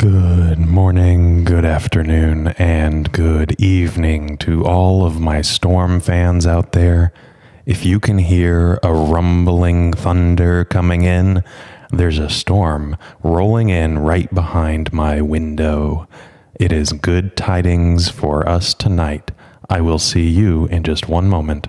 Good morning, good afternoon, and good evening to all of my Storm fans out there. If you can hear a rumbling thunder coming in, there's a storm rolling in right behind my window. It is good tidings for us tonight. I will see you in just one moment.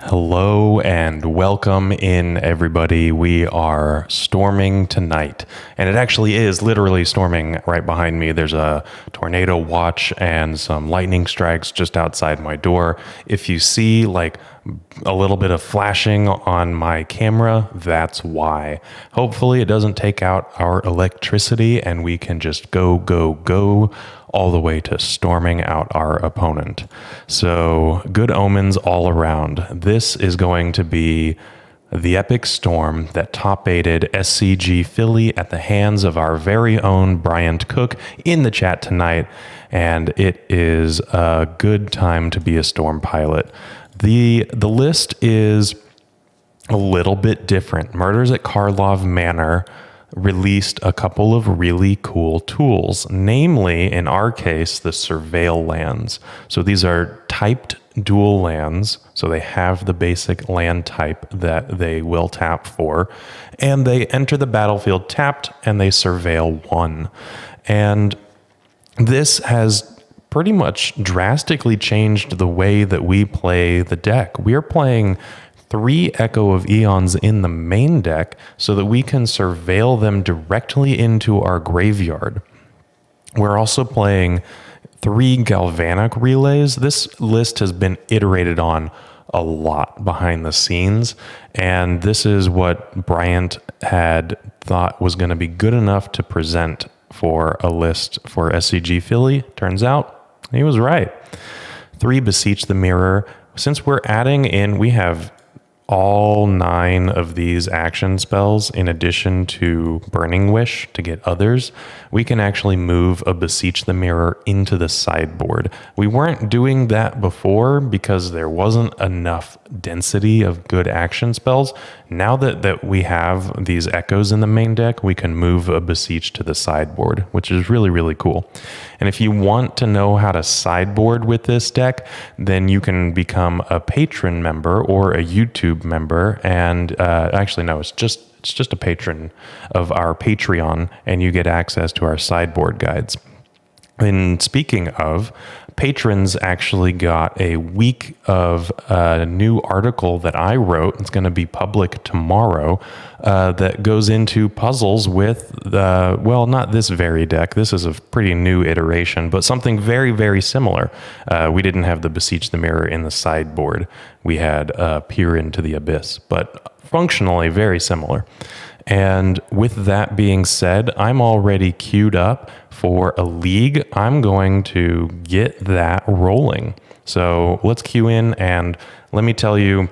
Hello and welcome in, everybody. We are storming tonight, and it actually is literally storming right behind me. There's a tornado watch and some lightning strikes just outside my door. If you see like a little bit of flashing on my camera, that's why. Hopefully it doesn't take out our electricity and we can just go all the way to storming out our opponent. So good omens all around. This is going to be the epic storm that top-aided SCG Philly at the hands of our very own Bryant Cook in the chat tonight, and it is a good time to be a storm pilot. The list is a little bit different. Murders at Karlov Manor released a couple of really cool tools, namely, in our case, the Surveil lands. So these are typed dual lands, so they have the basic land type that they will tap for, and they enter the battlefield tapped, and they Surveil 1. And this has pretty much drastically changed the way that we play the deck. We are playing 3 Echo of Eons in the main deck so that we can surveil them directly into our graveyard. We're also playing 3 Galvanic Relays. This list has been iterated on a lot behind the scenes, and this is what Bryant had thought was going to be good enough to present for a list for SCG Philly. Turns out he was right. 3 Beseech the Mirror. Since we're adding in, we have all 9 of these action spells in addition to Burning Wish to get others. We can actually move a Beseech the Mirror into the sideboard. We weren't doing that before because there wasn't enough density of good action spells. Now that we have these echoes in the main deck, we can move a Beseech to the sideboard, which is really, really cool. And if you want to know how to sideboard with this deck, then you can become a patron member or a YouTube YouTube member, and actually no, it's just a patron of our Patreon, and you get access to our sideboard guides. And speaking of, patrons actually got a week of a new article that I wrote. It's going to be public tomorrow, that goes into puzzles with well, not this very deck. This is a pretty new iteration, but something very, very similar. We didn't have the Beseech the Mirror in the sideboard. We had Peer into the Abyss, but functionally very similar. And with that being said, I'm already queued up for a league. I'm going to get that rolling. So let's queue in, and let me tell you,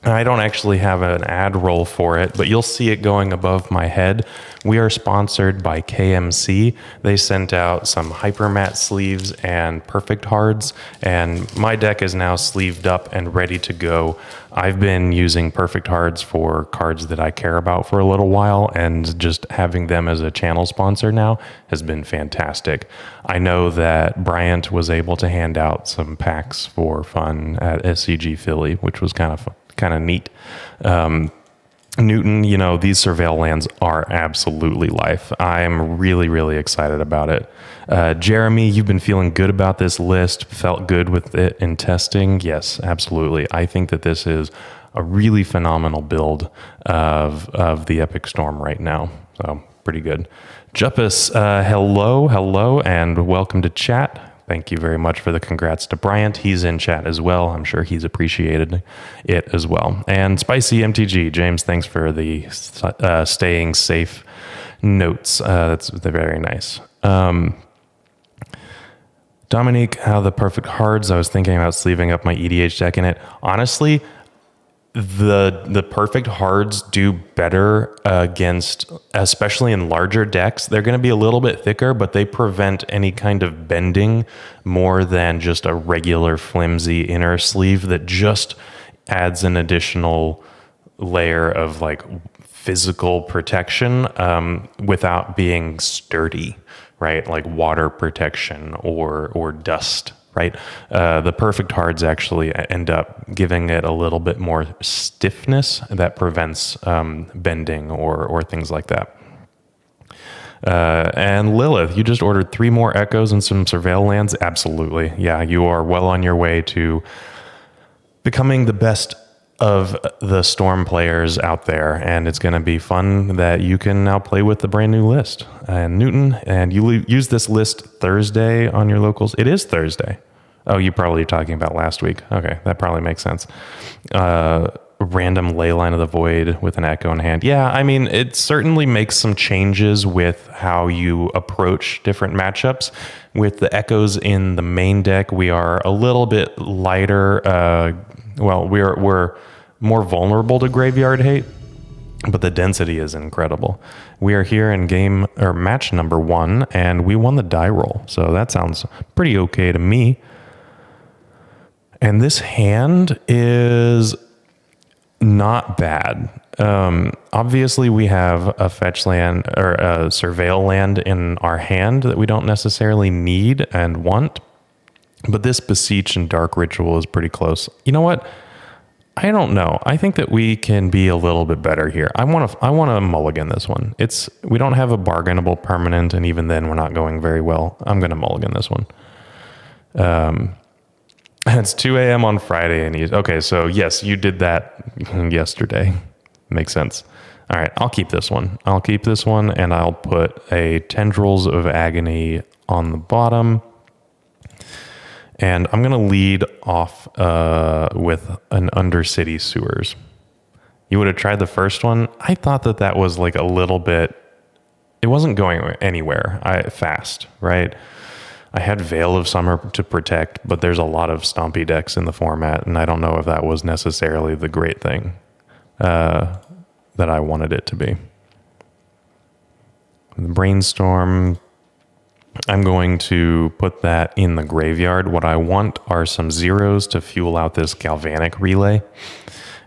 I don't actually have an ad roll for it, but you'll see it going above my head. We are sponsored by KMC. They sent out some Hypermat sleeves and Perfect Hards, and my deck is now sleeved up and ready to go. I've been using Perfect Hards for cards that I care about for a little while, and just having them as a channel sponsor now has been fantastic. I know that Bryant was able to hand out some packs for fun at SCG Philly, which was kind of neat. Newton, these Surveil lands are absolutely life. I'm really, really excited about it. Jeremy, you've been feeling good about this list, felt good with it in testing. Yes, absolutely. I think that this is a really phenomenal build of the Epic Storm right now. So pretty good. Juppus, hello, and welcome to chat. Thank you very much for the congrats to Bryant. He's in chat as well. I'm sure he's appreciated it as well. And Spicy MTG, James, thanks for the staying safe notes. That's very nice. Dominique, how the Perfect Hards. I was thinking about sleeving up my EDH deck in it. Honestly, the Perfect Hards do better against, especially in larger decks. They're going to be a little bit thicker, but they prevent any kind of bending more than just a regular flimsy inner sleeve that just adds an additional layer of like physical protection without being sturdy, right? Like water protection or dust. Right, the Perfect Hards actually end up giving it a little bit more stiffness that prevents bending or things like that. And Lilith, you just ordered 3 more Echoes and some Surveil lands. Absolutely, yeah, you are well on your way to becoming the best of the Storm players out there, and it's going to be fun that you can now play with the brand new list. And Newton, and you use this list Thursday on your locals. It is Thursday. Oh, you're probably talking about last week. Okay, that probably makes sense. Random Leyline of the Void with an Echo in hand. Yeah, I mean, it certainly makes some changes with how you approach different matchups. With the Echoes in the main deck, we are a little bit lighter. We're more vulnerable to graveyard hate, but the density is incredible. We are here in match number 1, and we won the die roll, so that sounds pretty okay to me. And this hand is not bad. Obviously, we have a fetch land or a Surveil land in our hand that we don't necessarily need and want, but this Beseech and Dark Ritual is pretty close. You know what? I don't know. I think that we can be a little bit better here. I want to mulligan this one. We don't have a bargainable permanent, and even then we're not going very well. I'm going to mulligan this one. It's 2 a.m. on Friday, and okay, so yes, you did that yesterday. Makes sense. All right, I'll keep this one. And I'll put a Tendrils of Agony on the bottom. And I'm going to lead off with an Undercity Sewers. You would have tried the first one. I thought that was like a little bit, it wasn't going anywhere fast, right? I had Veil of Summer to protect, but there's a lot of stompy decks in the format, and I don't know if that was necessarily the great thing that I wanted it to be. The Brainstorm, I'm going to put that in the graveyard. What I want are some zeros to fuel out this Galvanic Relay,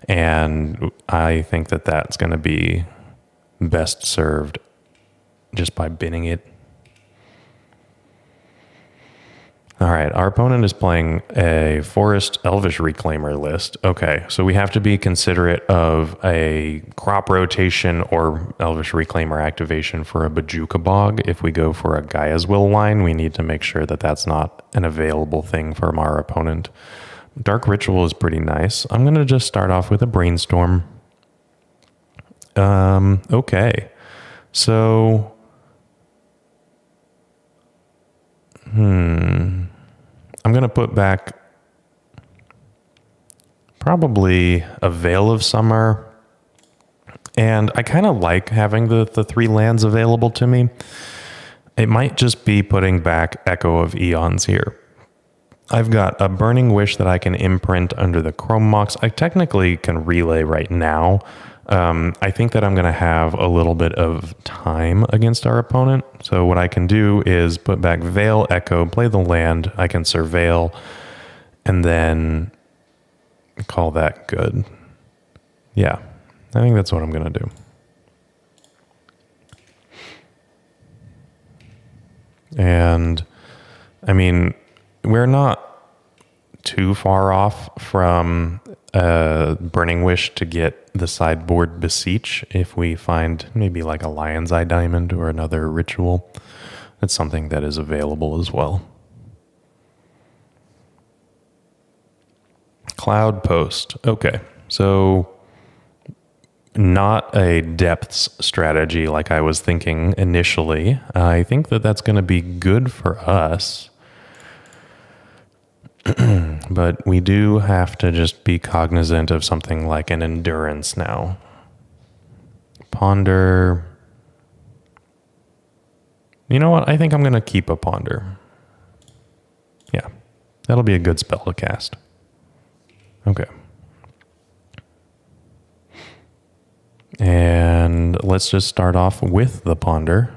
and I think that that's going to be best served just by binning it. All right, our opponent is playing a Forest Elvish Reclaimer list. Okay, so we have to be considerate of a crop rotation or Elvish Reclaimer activation for a Bojuka Bog. If we go for a Gaia's Will line, we need to make sure that that's not an available thing from our opponent. Dark Ritual is pretty nice. I'm going to just start off with a Brainstorm. Okay, so... I'm going to put back probably a Veil of Summer. And I kind of like having the 3 lands available to me. It might just be putting back Echo of Eons here. I've got a Burning Wish that I can imprint under the Chrome Mox. I technically can relay right now. I think that I'm going to have a little bit of time against our opponent. So what I can do is put back Veil, Echo, play the land. I can Surveil, and then call that good. Yeah, I think that's what I'm going to do. And, I mean, we're not too far off from Burning Wish to get the sideboard Beseech if we find maybe like a Lion's Eye Diamond or another ritual. That's something that is available as well. Cloud Post. Okay, so not a depths strategy like I was thinking initially. I think that that's going to be good for us. But we do have to just be cognizant of something like an Endurance now. Ponder. You know what? I think I'm going to keep a Ponder. Yeah, that'll be a good spell to cast. Okay. And let's just start off with the Ponder.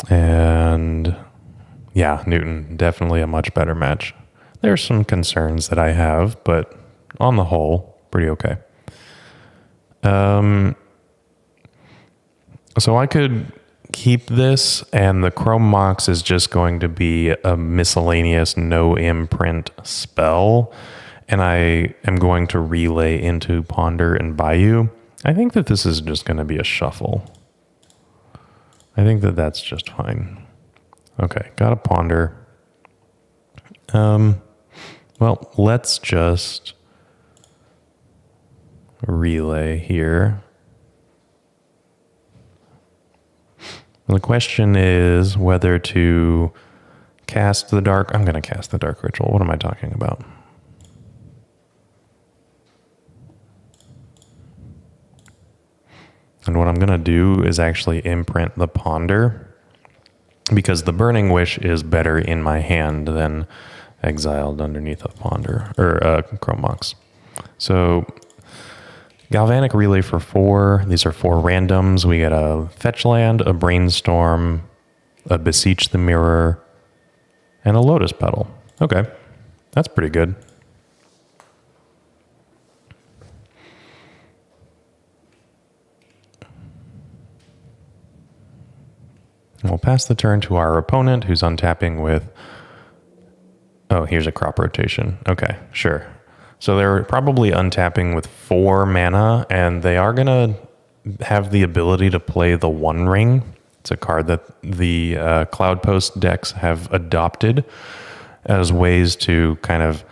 And yeah, Newton, definitely a much better match. There's some concerns that I have, but on the whole, pretty okay. So I could keep this, and the Chrome Mox is just going to be a miscellaneous no imprint spell, and I am going to relay into Ponder and Bayou. I think that this is just going to be a shuffle. I think that that's just fine. Okay, got a Ponder. Well, let's just relay here. The question is whether to cast the dark. I'm going to cast the Dark Ritual. What am I talking about? And what I'm going to do is actually imprint the Ponder, because the Burning Wish is better in my hand than exiled underneath a Ponder or Chrome Mox. So Galvanic Relay for 4. These are 4 randoms. We get a Fetch Land, a Brainstorm, a Beseech the Mirror, and a Lotus Petal. Okay, that's pretty good. We'll pass the turn to our opponent, who's untapping with... Oh, here's a crop rotation. Okay, sure. So they're probably untapping with 4 mana, and they are going to have the ability to play the One Ring. It's a card that the Cloud Post decks have adopted as ways to kind of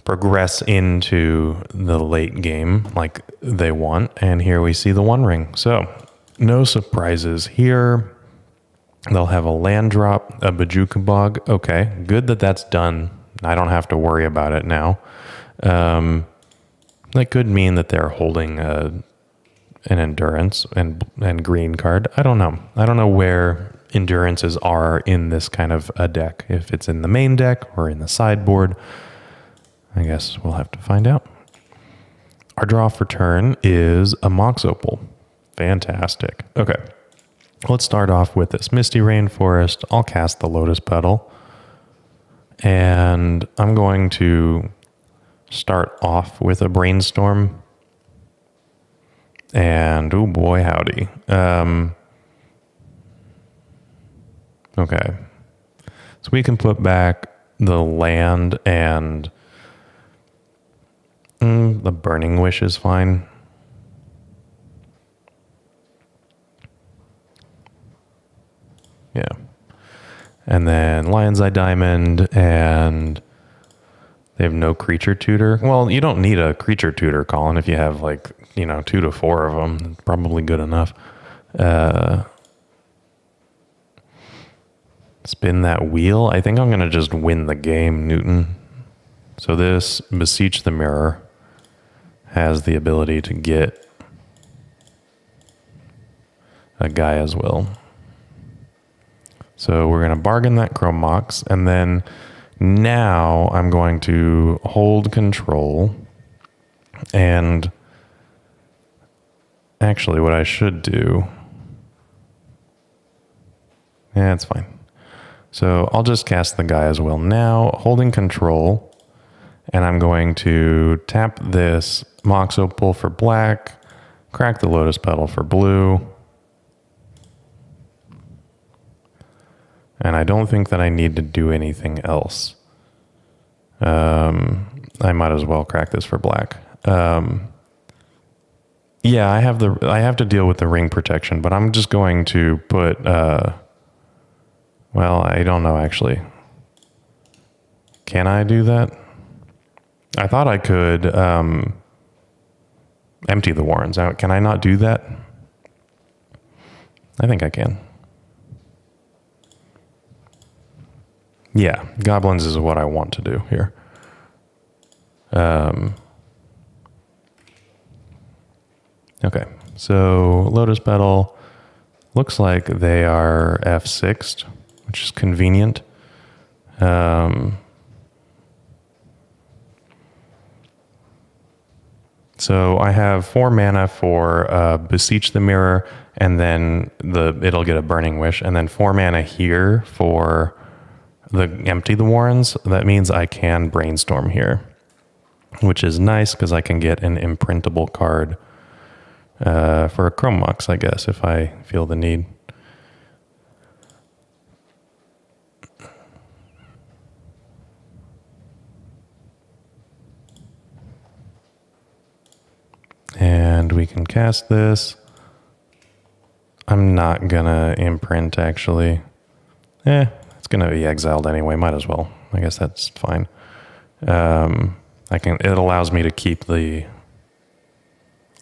progress into the late game like they want. And here we see the One Ring. So no surprises here. They'll have a land drop, a Bojuka Bog. Okay, good that that's done. I don't have to worry about it now. That could mean that they're holding an Endurance and green card. I don't know. I don't know where Endurances are in this kind of a deck. If it's in the main deck or in the sideboard, I guess we'll have to find out. Our draw for turn is a Mox Opal. Fantastic. Okay. Let's start off with this Misty Rainforest. I'll cast the Lotus Petal. And I'm going to start off with a Brainstorm. And oh boy, howdy. Okay. So we can put back the land and the Burning Wish is fine. Yeah. And then Lion's Eye Diamond, and they have no creature tutor. Well, you don't need a creature tutor, Colin, if you have like, 2 to 4 of them. It's probably good enough. Spin that wheel. I think I'm going to just win the game, Newton. So this Beseech the Mirror has the ability to get a Gaea's Will. So we're going to bargain that Chrome Mox, and then now I'm going to hold control. And actually what I should do, yeah, it's fine. So I'll just cast the Gaea's Will now, holding control, and I'm going to tap this Mox Opal for black, crack the Lotus Petal for blue, and I don't think that I need to do anything else. I might as well crack this for black. Yeah, I have to deal with the ring protection, but I'm just going to put, well, I don't know actually. Can I do that? I thought I could empty the warrens out. Can I not do that? I think I can. Yeah, goblins is what I want to do here. Okay, so Lotus Petal looks like they are F6'd, which is convenient. So I have 4 mana for Beseech the Mirror, and then it'll get a Burning Wish, and then 4 mana here for the Empty the Warrens. That means I can Brainstorm here, which is nice because I can get an imprintable card for a Chrome Mox, I guess, if I feel the need. And we can cast this. I'm not gonna imprint, actually. It's gonna be exiled anyway, might as well. I guess that's fine. It allows me to keep the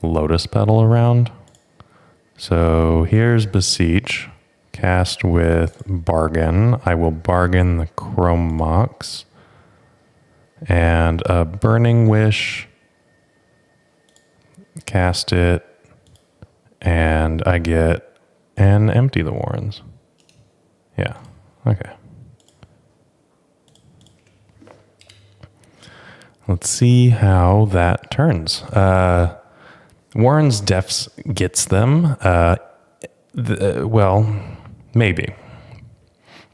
Lotus Petal around. So here's Beseech, cast with Bargain. I will bargain the Chrome Mox and a Burning Wish. Cast it, and I get an Empty the Warrens. Yeah, okay. Let's see how that turns. Warren's Defs gets them. Well, maybe.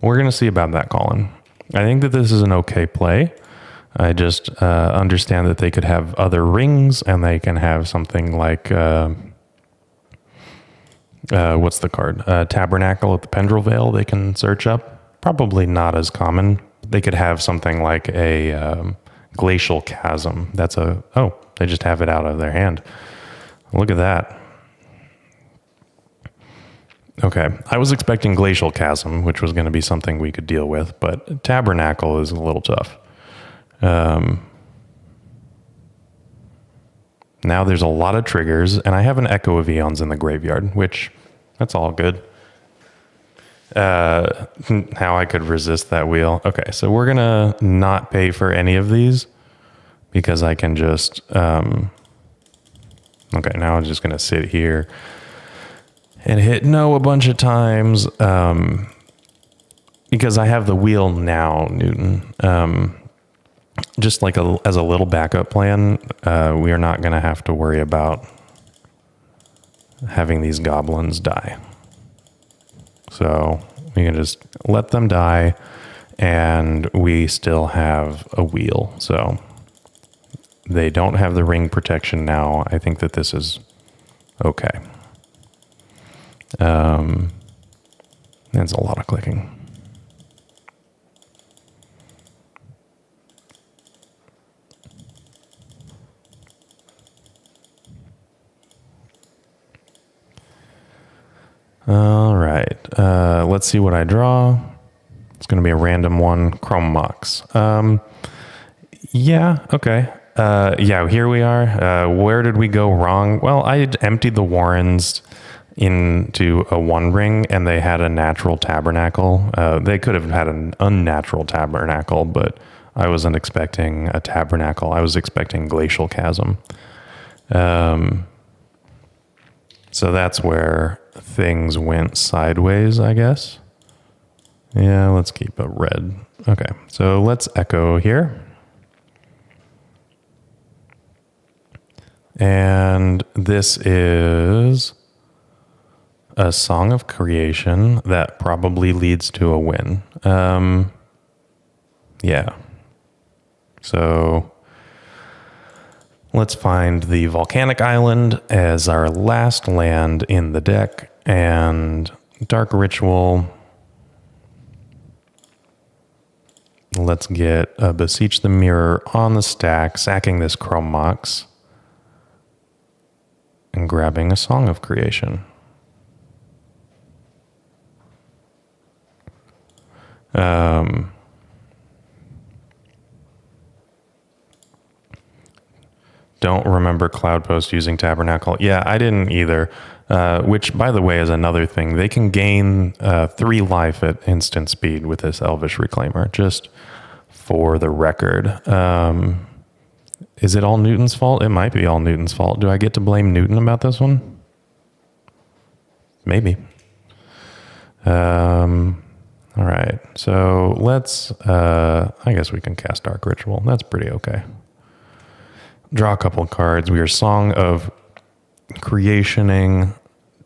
We're going to see about that, Colin. I think that this is an okay play. I just understand that they could have other rings, and they can have something like, what's the card? Tabernacle at the Pendril Veil they can search up. Probably not as common. They could have something like a Glacial Chasm. They just have it out of their hand. Look at that. Okay, I was expecting Glacial Chasm, which was going to be something we could deal with, but Tabernacle is a little tough. Now there's a lot of triggers, and I have an Echo of Eons in the graveyard, which, that's all good. How I could resist that wheel. Okay, so we're going to not pay for any of these, because I can just... okay, now I'm just going to sit here and hit no a bunch of times, because I have the wheel now, Newton. Just like as a little backup plan, we are not going to have to worry about having these goblins die. So we can just let them die, and we still have a wheel. So they don't have the ring protection now. I think that this is okay. That's a lot of clicking. All right. Let's see what I draw. It's going to be a random one. Chrome Mox. Yeah. Okay. Yeah, here we are. Where did we go wrong? Well, I had emptied the Warrens into a one ring and they had a natural tabernacle. They could have had an unnatural tabernacle, but I wasn't expecting a tabernacle. I was expecting Glacial Chasm. So that's where things went sideways, I guess. Yeah, let's keep a red. Okay, so let's echo here. And this is a Song of Creation that probably leads to a win. Yeah. So let's find the Volcanic Island as our last land in the deck, and Dark Ritual. Let's get a Beseech the Mirror on the stack, sacking this Chrome Mox, and grabbing a Song of Creation. Don't remember Cloudpost using Tabernacle. Yeah, I didn't either. Which, by the way, is another thing. They can gain 3 life at instant speed with this Elvish Reclaimer, just for the record. Is it all Newton's fault? It might be all Newton's fault. Do I get to blame Newton about this one? Maybe. All right, so let's, I guess we can cast Dark Ritual. That's pretty okay. Draw a couple of cards. We are Song of Creationing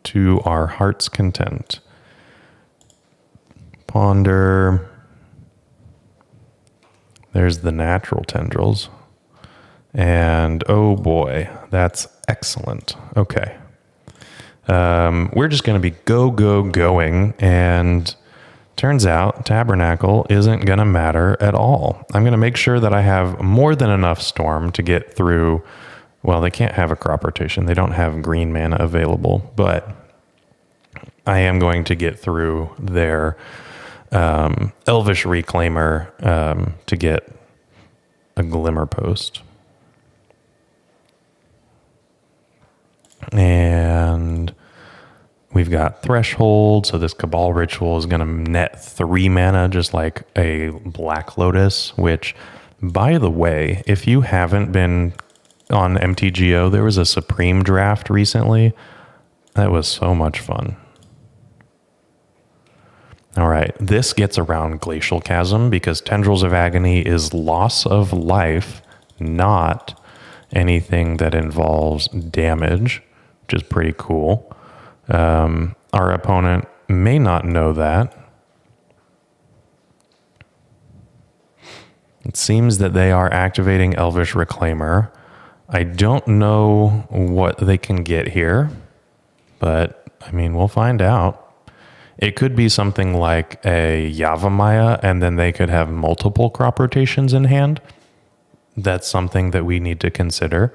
to our heart's content. Ponder. There's the natural tendrils. And oh boy, that's excellent. Okay. We're just going to be going, and turns out Tabernacle isn't going to matter at all. I'm going to make sure that I have more than enough Storm to get through. Well, they can't have a crop rotation. They don't have green mana available, but I am going to get through their Elvish Reclaimer to get a Glimmer Post. And we've got Threshold, so this Cabal Ritual is going to net 3 mana, just like a Black Lotus, which, by the way, if you haven't been on MTGO, there was a Supreme draft recently. That was so much fun. All right, this gets around Glacial Chasm because Tendrils of Agony is loss of life, not anything that involves damage, which is pretty cool. Our opponent may not know that. It seems that they are activating Elvish Reclaimer. I don't know what they can get here, but I mean, we'll find out. It could be something like a Yavimaya, and then they could have multiple crop rotations in hand. That's something that we need to consider.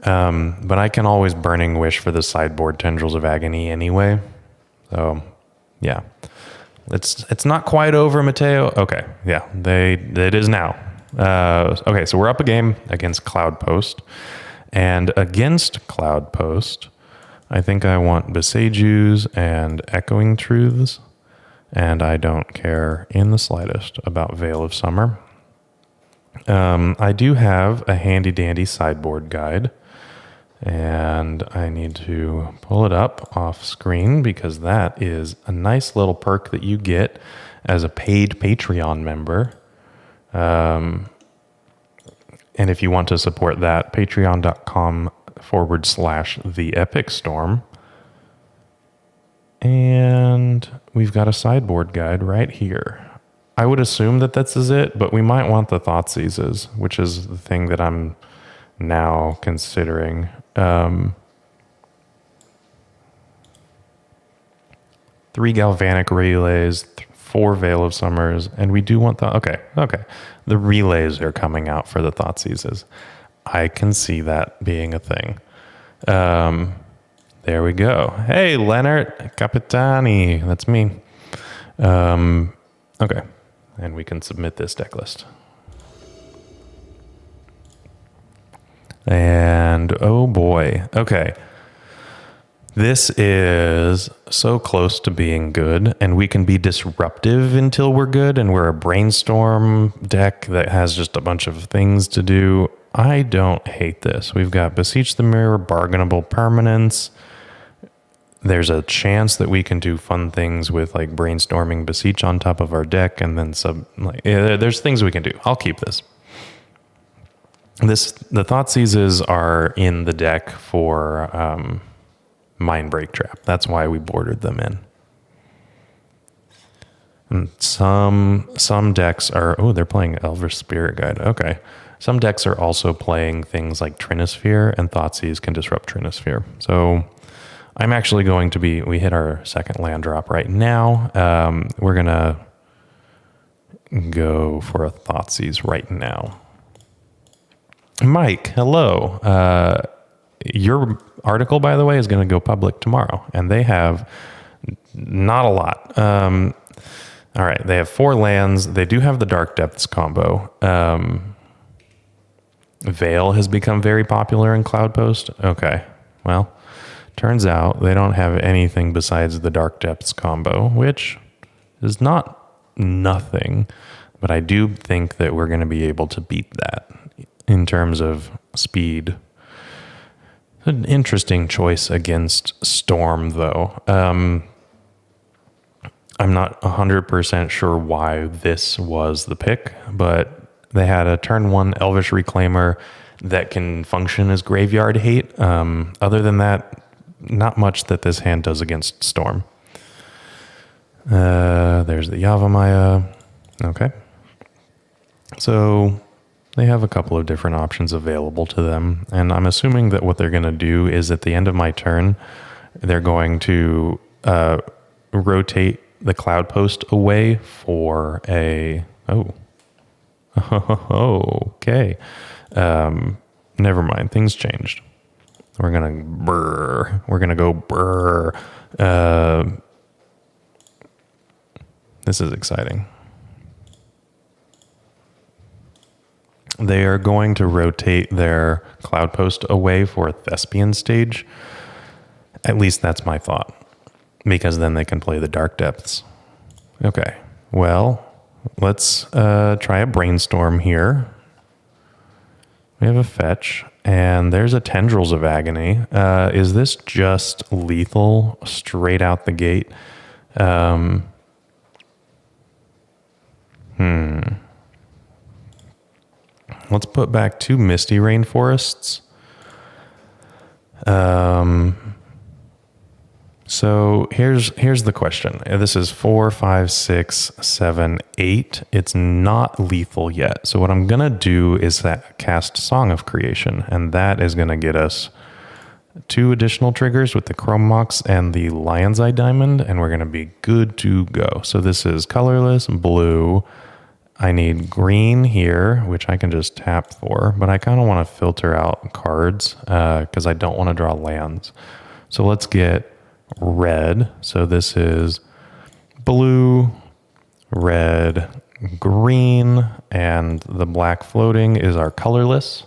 But I can always Burning Wish for the sideboard Tendrils of Agony anyway. So, yeah. It's not quite over, Mateo. Okay, yeah, it is now. Okay, so we're up a game against Cloudpost. And against Cloudpost, I think I want Beseech Ooze and Echoing Truths. And I don't care in the slightest about Veil of Summer. I do have a handy-dandy sideboard guide. And I need to pull it up off screen because that is a nice little perk that you get as a paid Patreon member. And if you want to support that, patreon.com/theepicstorm. And we've got a sideboard guide right here. I would assume that this is it, but we might want the Thoughtseizes, which is the thing that I'm now considering. 3 Galvanic Relays, 4 Veil of Summers, and we do want the... Okay. The relays are coming out for the Thoughtseizes. I can see that being a thing. There we go. Hey, Leonard Capitani. That's me. Okay. And we can submit this deck list. And oh boy. Okay. This is so close to being good, and we can be disruptive until we're good, and we're a brainstorm deck that has just a bunch of things to do. I don't hate this. We've got Beseech the Mirror, bargainable permanence. There's a chance that we can do fun things with like brainstorming Beseech on top of our deck, and then there's things we can do. I'll keep this. The Thoughtseizes are in the deck for Mind Break Trap. That's why we bordered them in. And some decks are, they're playing Elvish Spirit Guide. Okay. Some decks are also playing things like Trinisphere, and Thoughtseize can disrupt Trinisphere. So I'm actually going to be, we hit our second land drop right now. We're going to go for a Thoughtseize right now. Mike, hello. Your article, by the way, is going to go public tomorrow, and they have not a lot. All right, they have 4 lands. They do have the Dark Depths combo. Veil has become very popular in Cloud Post. Okay, well, turns out they don't have anything besides the Dark Depths combo, which is not nothing, but I do think that we're going to be able to beat that in terms of speed. An interesting choice against Storm, though. I'm not 100% sure why this was the pick, but they had a turn 1 Elvish Reclaimer that can function as graveyard hate. Other than that, not much that this hand does against Storm. There's the Yavimaya. Okay. So they have a couple of different options available to them, and I'm assuming that what they're going to do is at the end of my turn, they're going to rotate the Cloud Post away for a... okay. Never mind. Things changed. We're going to brr. We're going to go brr. This is exciting. They are going to rotate their Cloud Post away for a Thespian stage. At least that's my thought. Because then they can play the Dark Depths. Okay. Well, let's try a Brainstorm here. We have a fetch, and there's a Tendrils of Agony. Is this just lethal straight out the gate? Let's put back 2 Misty Rainforests. So here's the question. This is 4, 5, 6, 7, 8. It's not lethal yet. So what I'm going to do is cast Song of Creation, and that is going to get us 2 additional triggers with the Chrome Mox and the Lion's Eye Diamond, and we're going to be good to go. So this is colorless, blue. I need green here, which I can just tap for, but I kind of want to filter out cards because I don't want to draw lands. So let's get red. So this is blue, red, green, and the black floating is our colorless.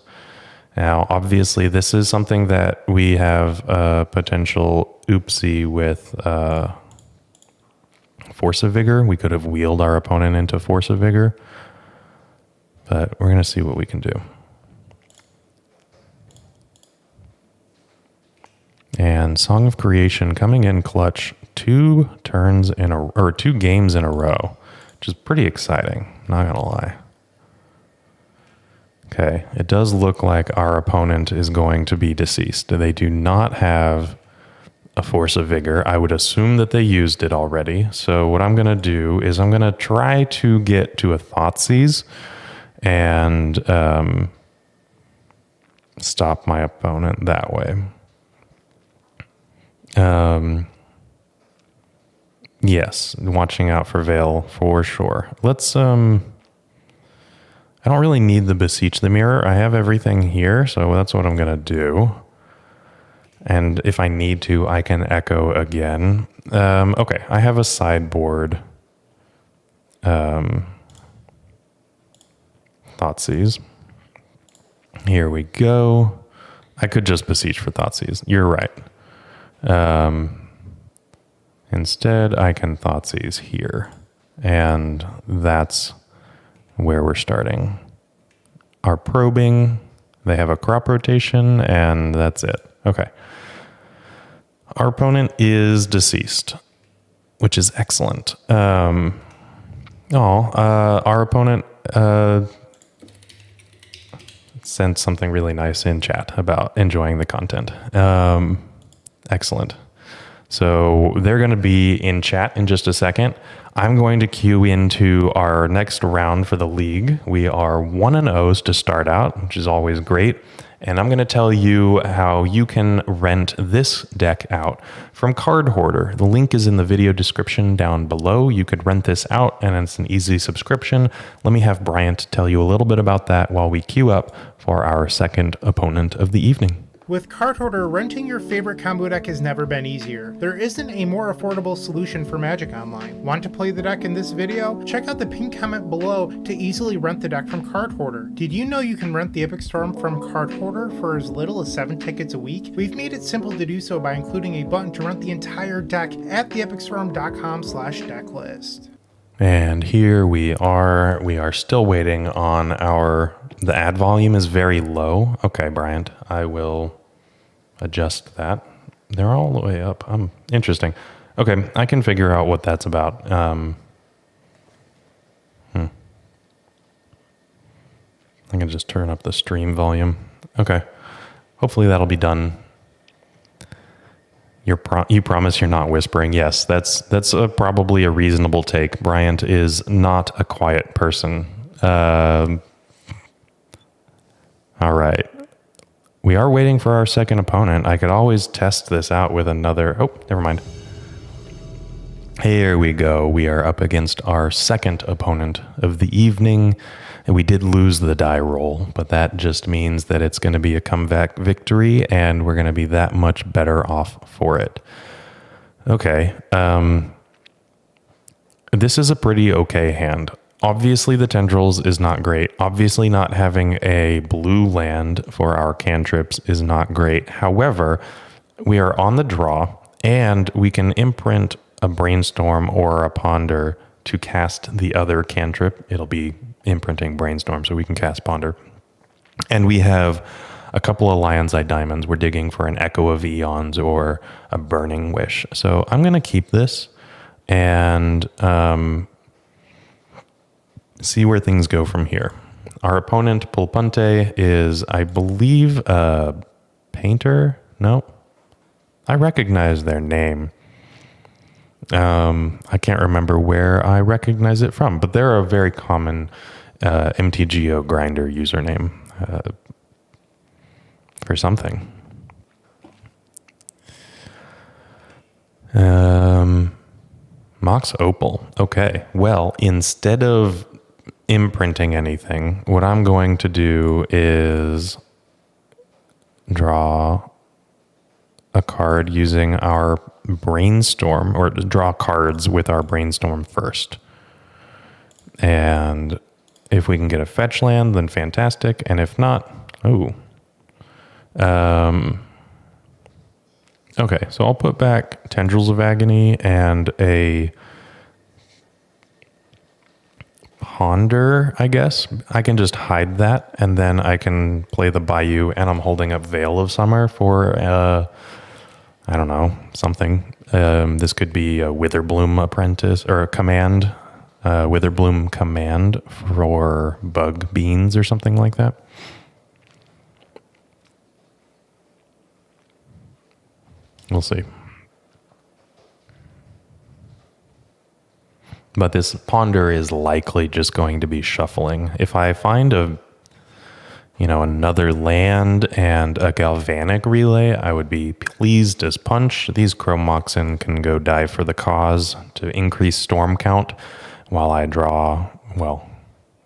Now, obviously, this is something that we have a potential oopsie with Force of Vigor. We could have wheeled our opponent into Force of Vigor, but we're going to see what we can do. And Song of Creation coming in clutch 2 games in a row, which is pretty exciting, not going to lie. Okay, it does look like our opponent is going to be deceased. They do not have a Force of Vigor. I would assume that they used it already. So what I'm going to do is I'm going to try to get to a Thoughtseize and stop my opponent that way. Yes, watching out for Veil for sure. Let's, I don't really need the Beseech the Mirror. I have everything here, so that's what I'm going to do. And if I need to, I can echo again. Okay, I have a sideboard. Thoughtseize. Here we go. I could just Beseech for Thoughtseize. You're right. Instead, I can Thoughtseize here. And that's where we're starting. Our probing, they have a crop rotation, and that's it. Okay. Our opponent is deceased, which is excellent. Our opponent sent something really nice in chat about enjoying the content. Excellent. So they're going to be in chat in just a second. I'm going to queue into our next round for the league. We are 1-0 to start out, which is always great. And I'm going to tell you how you can rent this deck out from Card Hoarder. The link is in the video description down below. You could rent this out, and it's an easy subscription. Let me have Bryant tell you a little bit about that while we queue up for our second opponent of the evening. With Card Hoarder, renting your favorite combo deck has never been easier. There isn't a more affordable solution for Magic Online. Want to play the deck in this video? Check out the pinned comment below to easily rent the deck from Card Hoarder. Did you know you can rent the Epic Storm from Card Hoarder for as little as 7 tickets a week? We've made it simple to do so by including a button to rent the entire deck at theepicstorm.com/decklist. And here we are. We are still waiting on the ad volume is very low. Okay, Bryant, I will adjust that. They're all the way up. Interesting. Okay, I can figure out what that's about. I can just turn up the stream volume. Okay, hopefully that'll be done. You promise you're not whispering? Yes, that's probably a reasonable take. Bryant is not a quiet person. All right. We are waiting for our second opponent. I could always test this out with another... Oh, never mind. Here we go. We are up against our second opponent of the evening. And we did lose the die roll, but that just means that it's going to be a comeback victory, and we're going to be that much better off for it. Okay. This is a pretty okay hand. Obviously, the Tendrils is not great. Obviously, not having a blue land for our cantrips is not great. However, we are on the draw, and we can imprint a Brainstorm or a Ponder to cast the other cantrip. It'll be imprinting Brainstorm, so we can cast Ponder. And we have a couple of Lion's Eye Diamonds. We're digging for an Echo of Eons or a Burning Wish. So I'm going to keep this and... see where things go from here. Our opponent, Pulpante, is, I believe, a painter? No. I recognize their name. I can't remember where I recognize it from, but they're a very common MTGO grinder username for something. Mox Opal. Okay. Well, instead of imprinting anything, what I'm going to do is draw a card using our Brainstorm, or draw cards with our Brainstorm first. And if we can get a fetch land, then fantastic. And if not, okay, so I'll put back Tendrils of Agony and a Ponder, I guess. I can just hide that, and then I can play the Bayou, and I'm holding up Veil of Summer for, I don't know, something. This could be a Witherbloom Apprentice, or a command, Witherbloom command for Bug Beans or something like that. We'll see. But this Ponder is likely just going to be shuffling. If I find another land and a Galvanic Relay, I would be pleased as punch. These Chrome Moxen can go die for the cause to increase storm count while I draw,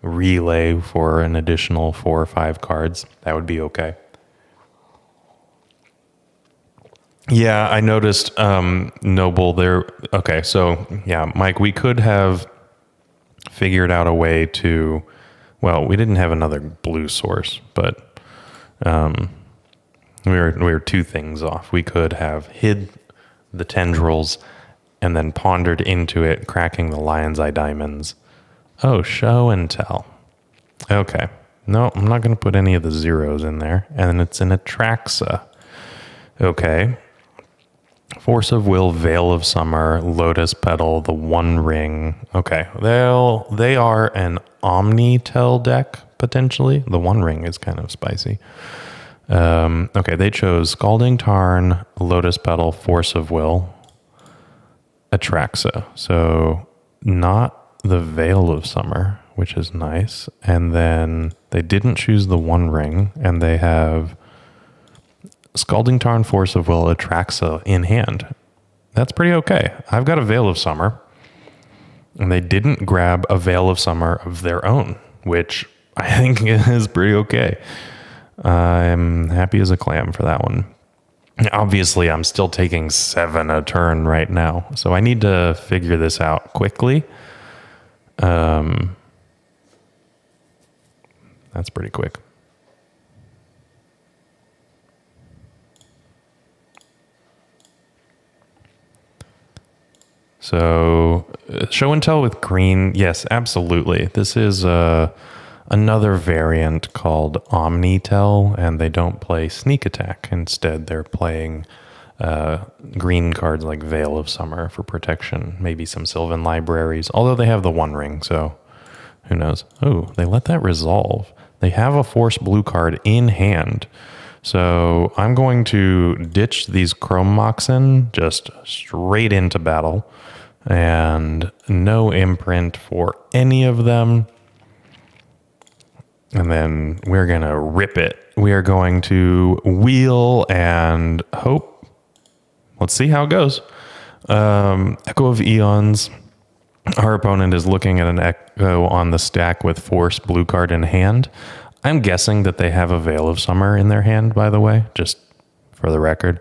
Relay for an additional 4 or 5 cards. That would be okay. Yeah, I noticed Noble there. Okay, so yeah, Mike, we could have figured out a way to, well, we didn't have another blue source, but we were two things off. We could have hid the tendrils and then pondered into it, cracking the lion's eye diamonds. Oh, show and tell. Okay. No, I'm not going to put any of the zeros in there. And it's an Atraxa. Okay. Force of Will, Veil of Summer, Lotus Petal, the One Ring. Okay. They are an Omnitel deck, potentially. The One Ring is kind of spicy. Okay, they chose Scalding Tarn, Lotus Petal, Force of Will, Atraxa. So not the Veil of Summer, which is nice. And then they didn't choose the One Ring, and they have Scalding Tarn, Force of Will, Atraxa in hand. That's pretty okay. I've got a Veil of Summer, and they didn't grab a Veil of Summer of their own, which I think is pretty okay. I'm happy as a clam for that one. Obviously, I'm still taking 7 a turn right now, so I need to figure this out quickly. That's pretty quick. So, show and tell with green. Yes, absolutely. This is another variant called Omnitel, and they don't play sneak attack. Instead, they're playing green cards like Veil of Summer for protection, maybe some Sylvan Libraries, although they have the One Ring, so who knows. Oh, they let that resolve. They have a Force blue card in hand. So I'm going to ditch these Chrome Moxen just straight into battle, and no imprint for any of them. And then we're going to rip it. We are going to wheel and hope. Let's see how it goes. Echo of Eons. Our opponent is looking at an Echo on the stack with Force blue card in hand. I'm guessing that they have a Veil of Summer in their hand, by the way, just for the record.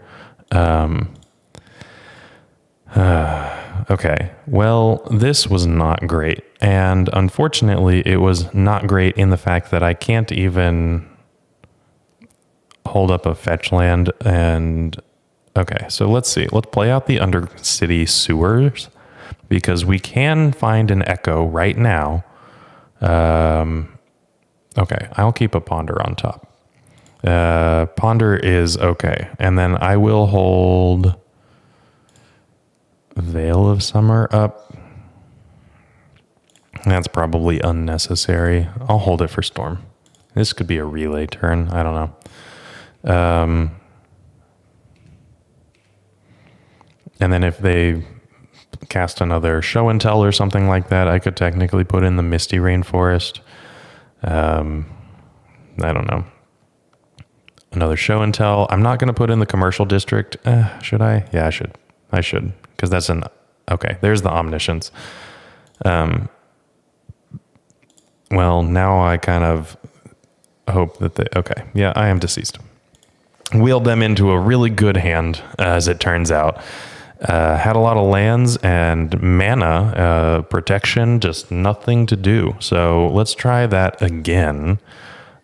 Okay, well, this was not great. And unfortunately, it was not great in the fact that I can't even hold up a fetch land. And okay, so let's see. Let's play out the Undercity Sewers, because we can find an Echo right now. Okay, I'll keep a Ponder on top. Ponder is okay. And then I will hold Veil of Summer up. That's probably unnecessary. I'll hold it for Storm. This could be a relay turn. I don't know. And then if they cast another Show and Tell or something like that, I could technically put in the Misty Rainforest. I don't know. Another Show and Tell. I'm not going to put in the Commercial District. Should I? Yeah, I should. I should. Because that's an... Okay, there's the Omniscience. Well, now I kind of hope that they... Okay, yeah, I am deceased. Wheeled them into a really good hand, as it turns out. Had a lot of lands and mana, protection, just nothing to do. So let's try that again,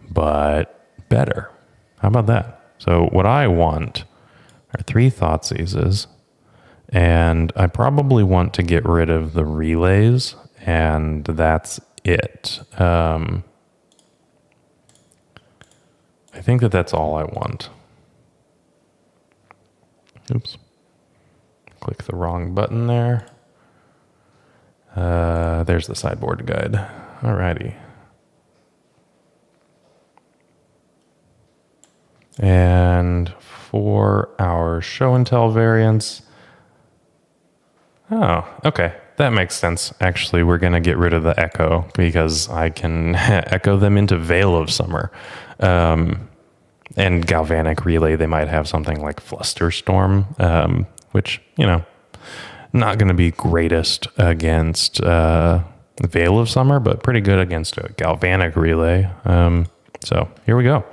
but better. How about that? So what I want are 3 Thoughtseizes, and I probably want to get rid of the relays, and that's it. I think that that's all I want. Oops. Click the wrong button there. There's the sideboard guide. Alrighty. And for our Show and Tell variants. Oh, okay. That makes sense. Actually, we're going to get rid of the Echo because I can echo them into Veil of Summer. And Galvanic Relay, they might have something like Flusterstorm, which, you know, not going to be greatest against Veil of Summer, but pretty good against a Galvanic Relay. So here we go.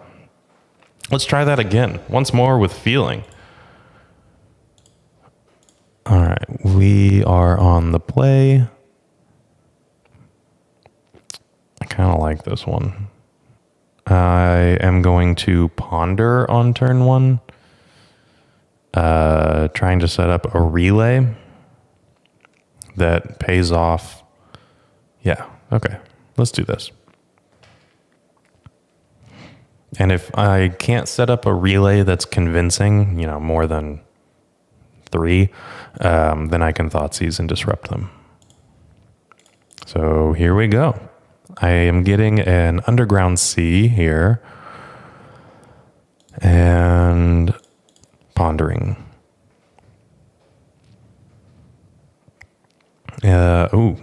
Let's try that again, once more with feeling. All right, we are on the play. I kind of like this one. I am going to ponder on turn 1. Trying to set up a relay that pays off. Yeah, okay, let's do this. And if I can't set up a relay that's convincing, more than 3, then I can Thoughtseize and disrupt them. So here we go. I am getting an Underground Sea here. And pondering. Ooh.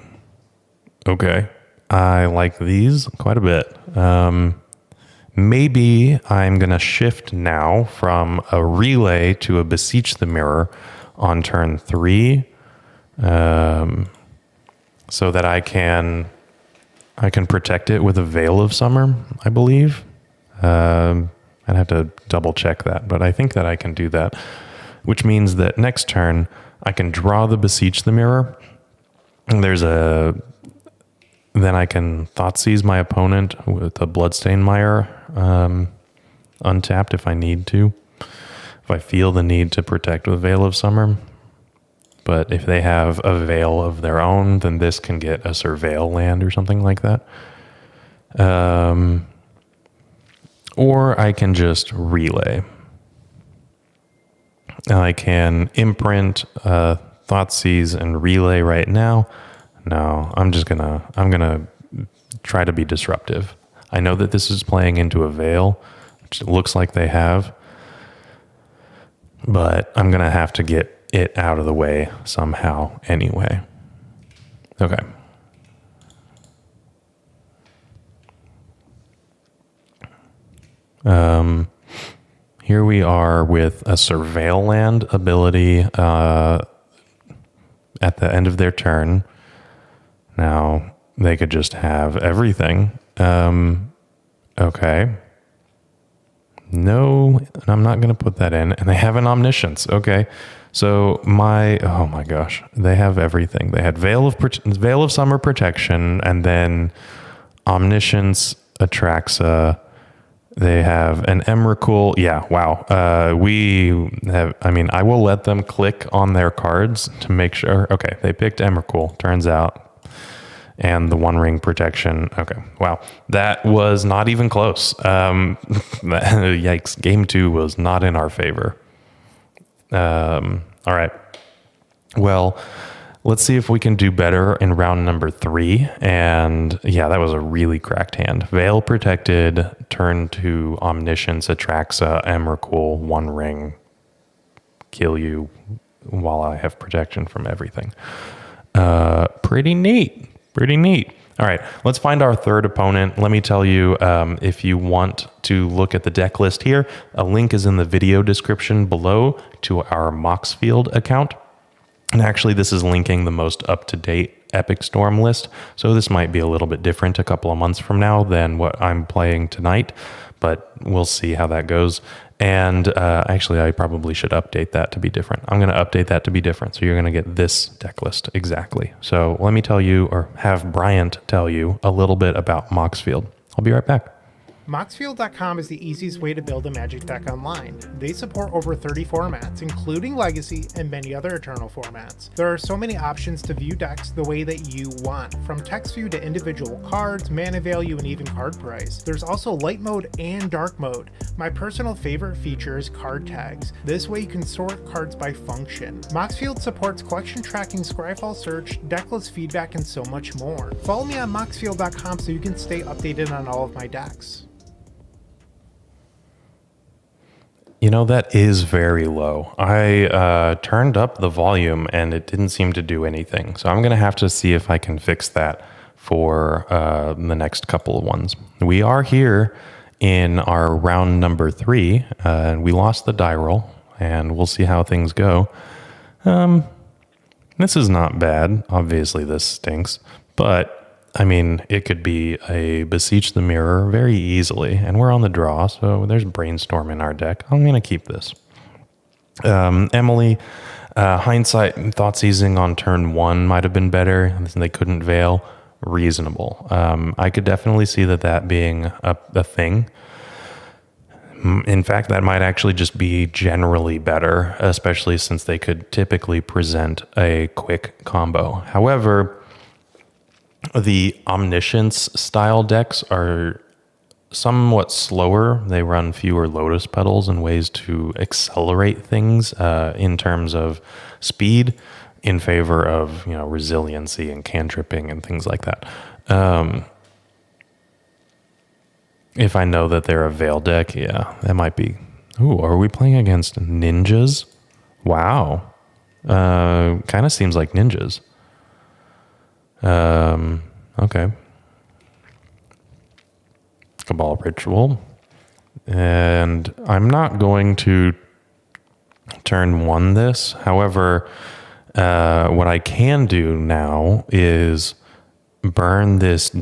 Okay. I like these quite a bit. Maybe I'm going to shift now from a relay to a Beseech the Mirror on turn 3, so that I can protect it with a Veil of Summer, I believe. I'd have to double check that, but I think that I can do that, which means that next turn I can draw the Beseech the Mirror. And then I can Thoughtseize my opponent with a Bloodstained Mire untapped if I need to. If I feel the need to protect with Veil of Summer. But if they have a Veil of their own, then this can get a Surveil land or something like that. Or I can just relay. I can imprint Thoughtseize and relay right now. No, I'm gonna try to be disruptive. I know that this is playing into a Veil, which it looks like they have, but I'm gonna have to get it out of the way somehow anyway. Okay. Here we are with a Surveil land ability at the end of their turn. Now, they could just have everything. Okay. No, I'm not going to put that in. And they have an Omniscience. Okay. So oh my gosh, they have everything. They had Veil of Summer Protection, and then Omniscience, Atraxa. They have an Emrakul. Yeah, wow. I will let them click on their cards to make sure. Okay, they picked Emrakul, turns out. And the One Ring Protection. Okay, wow. That was not even close. Yikes. Game 2 was not in our favor. All right. Well, let's see if we can do better in round number 3. And yeah, that was a really cracked hand. Veil protected, turn to Omniscience, Atraxa, Emrakul, One Ring. Kill you while I have protection from everything. Pretty neat. Pretty neat. All right, let's find our third opponent. Let me tell you, if you want to look at the deck list here, a link is in the video description below to our Moxfield account. And actually, this is linking the most up-to-date Epic Storm list. So this might be a little bit different a couple of months from now than what I'm playing tonight, but we'll see how that goes. And actually, I probably should update that to be different. I'm going to update that to be different. So you're going to get this deck list exactly. So let me tell you, or have Bryant tell you a little bit about Moxfield. I'll be right back. Moxfield.com is the easiest way to build a Magic deck online. They support over 30 formats, including Legacy and many other Eternal formats. There are so many options to view decks the way that you want, from text view to individual cards, mana value, and even card price. There's also light mode and dark mode. My personal favorite feature is card tags. This way you can sort cards by function. Moxfield supports collection tracking, Scryfall search, decklist feedback, and so much more. Follow me on Moxfield.com so you can stay updated on all of my decks. You know, that is very low. I turned up the volume and it didn't seem to do anything. So I'm going to have to see if I can fix that for the next couple of ones. We are here in our round number 3, and we lost the die roll, and we'll see how things go. This is not bad. Obviously, this stinks, but I mean, it could be a Beseech the Mirror very easily, and we're on the draw, so there's Brainstorm in our deck. I'm going to keep this. Emily, Hindsight, Thoughtseizing on turn 1 might have been better. They couldn't Veil. Reasonable. I could definitely see that being a thing. In fact, that might actually just be generally better, especially since they could typically present a quick combo. However, the Omniscience style decks are somewhat slower. They run fewer Lotus Petals and ways to accelerate things in terms of speed in favor of, resiliency and cantripping and things like that. If I know that they're a Veil deck, yeah, that might be. Ooh, are we playing against ninjas? Wow. Kind of seems like ninjas. Okay. Cabal Ritual. And I'm not going to turn 1 this. However, what I can do now is burn this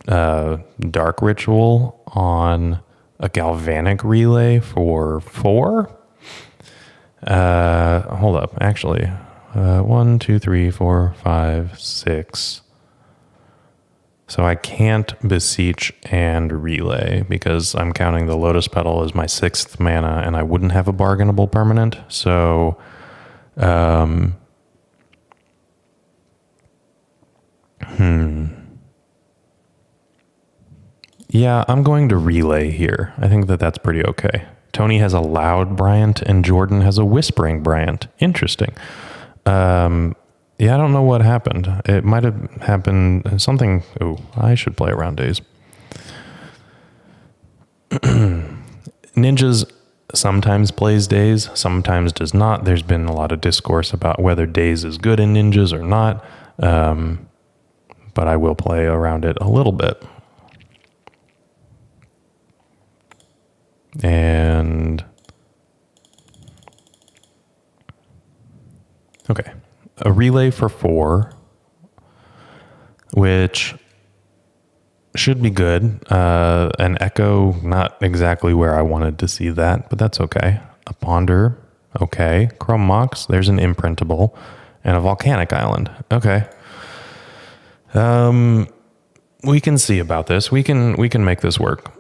Dark Ritual on a Galvanic Relay for 4. Hold up, actually. 1, 2, 3, 4, 5, 6. So I can't Beseech and Relay because I'm counting the Lotus Petal as my 6th mana and I wouldn't have a bargainable permanent. So, yeah, I'm going to Relay here. I think that's pretty okay. Tony has a Loud Bryant and Jordan has a Whispering Bryant. Interesting. Yeah, I don't know what happened. It might have happened something. Oh, I should play around Daze. Ninjas sometimes plays Daze, sometimes does not. There's been a lot of discourse about whether Daze is good in Ninjas or not. But I will play around it a little bit. And okay, a Relay for 4, which should be good. An Echo, not exactly where I wanted to see that, but that's okay. A Ponder, okay. Chrome Mox, there's an Imprintable, and a Volcanic Island, okay. We can see about this. We can make this work.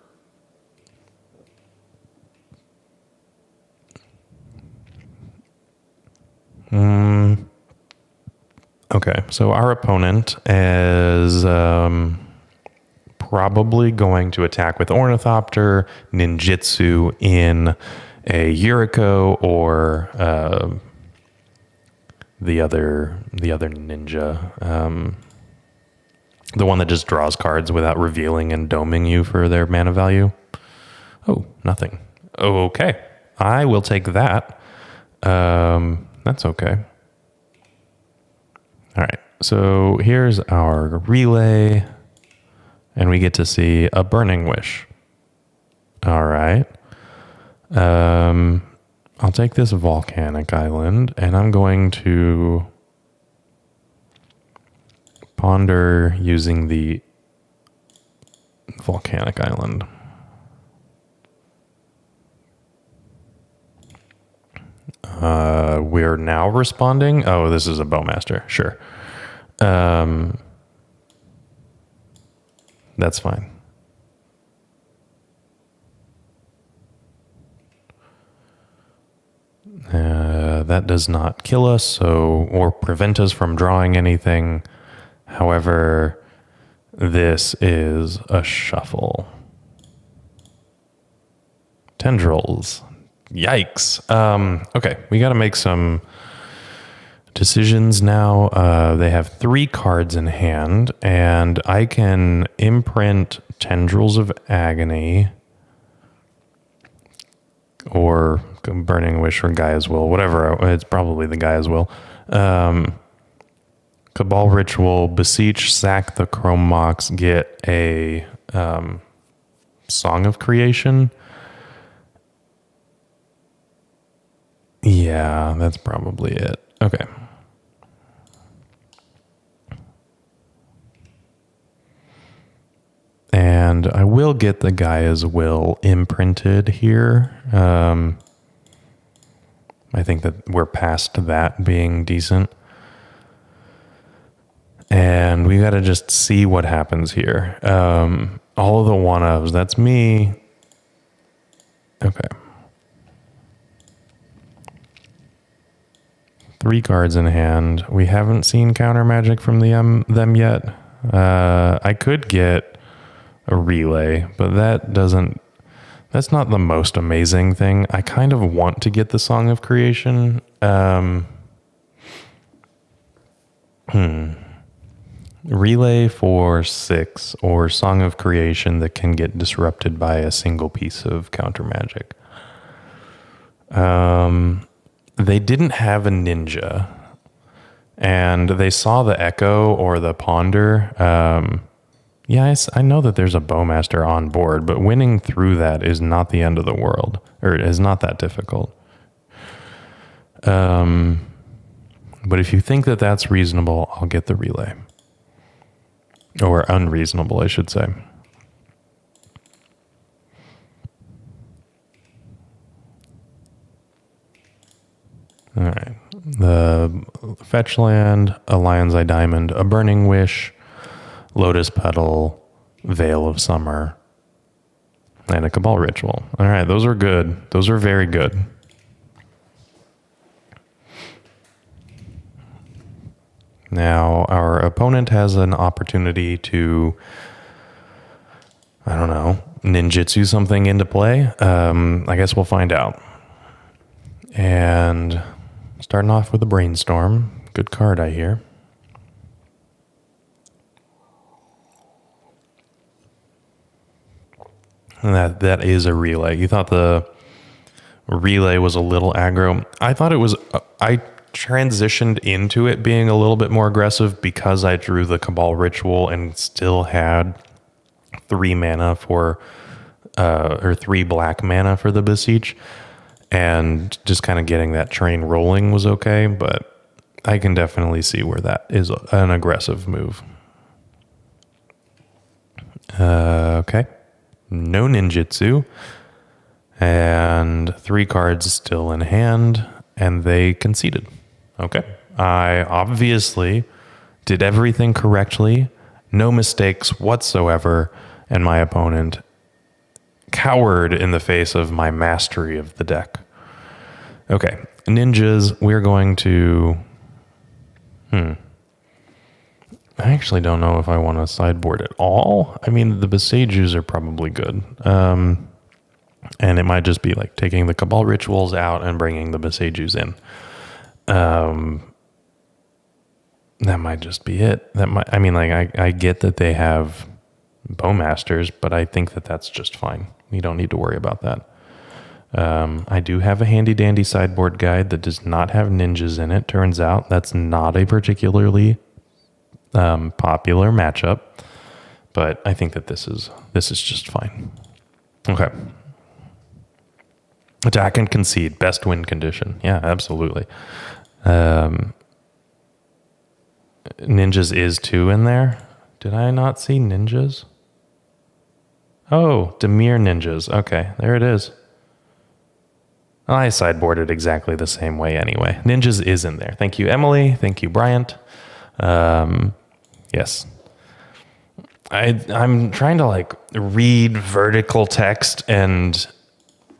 Okay, so our opponent is probably going to attack with Ornithopter, Ninjutsu in a Yuriko, or the other ninja, the one that just draws cards without revealing and doming you for their mana value. Oh, nothing. Oh, okay, I will take that. That's okay. All right, so here's our Relay, and we get to see a Burning Wish. All right. I'll take this Volcanic Island, and I'm going to ponder using the Volcanic Island. We're now responding. Oh, this is a Bowmaster. Sure. That's fine. That does not kill us, or prevent us from drawing anything. However, this is a shuffle. Tendrils. Yikes. Okay, we got to make some decisions now. They have 3 cards in hand, and I can imprint Tendrils of Agony or Burning Wish or Gaia's Will, whatever. It's probably the Gaia's Will. Cabal Ritual, Beseech, sack the Chrome Mox, get a Song of Creation. Yeah, that's probably it. Okay. And I will get the Gaia's Will imprinted here. I think that we're past that being decent. And we got to just see what happens here. All of the one-ofs, that's me. Okay. 3 cards in hand. We haven't seen counter magic from them yet. I could get a relay, but that's not the most amazing thing. I kind of want to get the Song of Creation. Relay for 6 or Song of Creation that can get disrupted by a single piece of counter magic. They didn't have a ninja, and they saw the Echo or the Ponder. I know that there's a Bowmaster on board, but winning through that is not the end of the world, or it is not that difficult. But if you think that that's reasonable, I'll get the relay. Or unreasonable, I should say. All right. The fetch land, a Lion's Eye Diamond, a Burning Wish, Lotus Petal, Veil of Summer, and a Cabal Ritual. All right, those are good. Those are very good. Now, our opponent has an opportunity to, I don't know, ninjutsu something into play. I guess we'll find out. And starting off with a Brainstorm. Good card, I hear. And that is a relay. You thought the relay was a little aggro. I thought it was... I transitioned into it being a little bit more aggressive because I drew the Cabal Ritual and still had 3 mana for... or 3 black mana for the Beseech. And just kind of getting that train rolling was okay, but I can definitely see where that is an aggressive move. Okay. No ninjutsu. And 3 cards still in hand, and they conceded. Okay. I obviously did everything correctly, no mistakes whatsoever, and my opponent cowered in the face of my mastery of the deck. Okay, ninjas, we're going to... I actually don't know if I want to sideboard at all. I mean, the Beseechs are probably good. And it might just be like taking the Cabal Rituals out and bringing the Beseechs in. That might just be it. I get that they have Bowmasters, but I think that that's just fine. You don't need to worry about that. I do have a handy dandy sideboard guide that does not have ninjas in it. Turns out that's not a particularly popular matchup, but I think that this is just fine. Okay. Attack and concede, best win condition. Yeah, absolutely. Ninjas is 2 in there. Did I not see ninjas? Oh, Dimir ninjas. Okay, there it is. I sideboarded exactly the same way anyway. Ninjas is in there. Thank you, Emily. Thank you, Bryant. Yes. I'm trying to read vertical text, and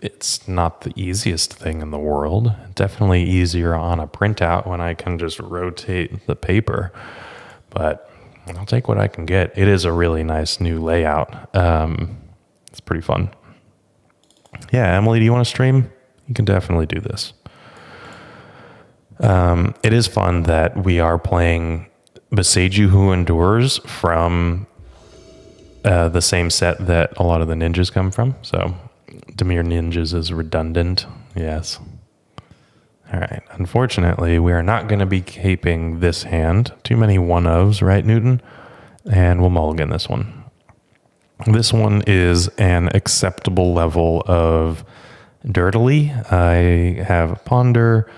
it's not the easiest thing in the world. Definitely easier on a printout when I can just rotate the paper. But I'll take what I can get. It is a really nice new layout. It's pretty fun. Yeah, Emily, do you want to stream? You can definitely do this. It is fun that we are playing Beseech Who Endures from the same set that a lot of the ninjas come from. So Dimir ninjas is redundant. Yes. All right. Unfortunately, we are not going to be keeping this hand. Too many one-ofs, right, Newton? And we'll mulligan this one. This one is an acceptable level of dirtily. I have Ponder.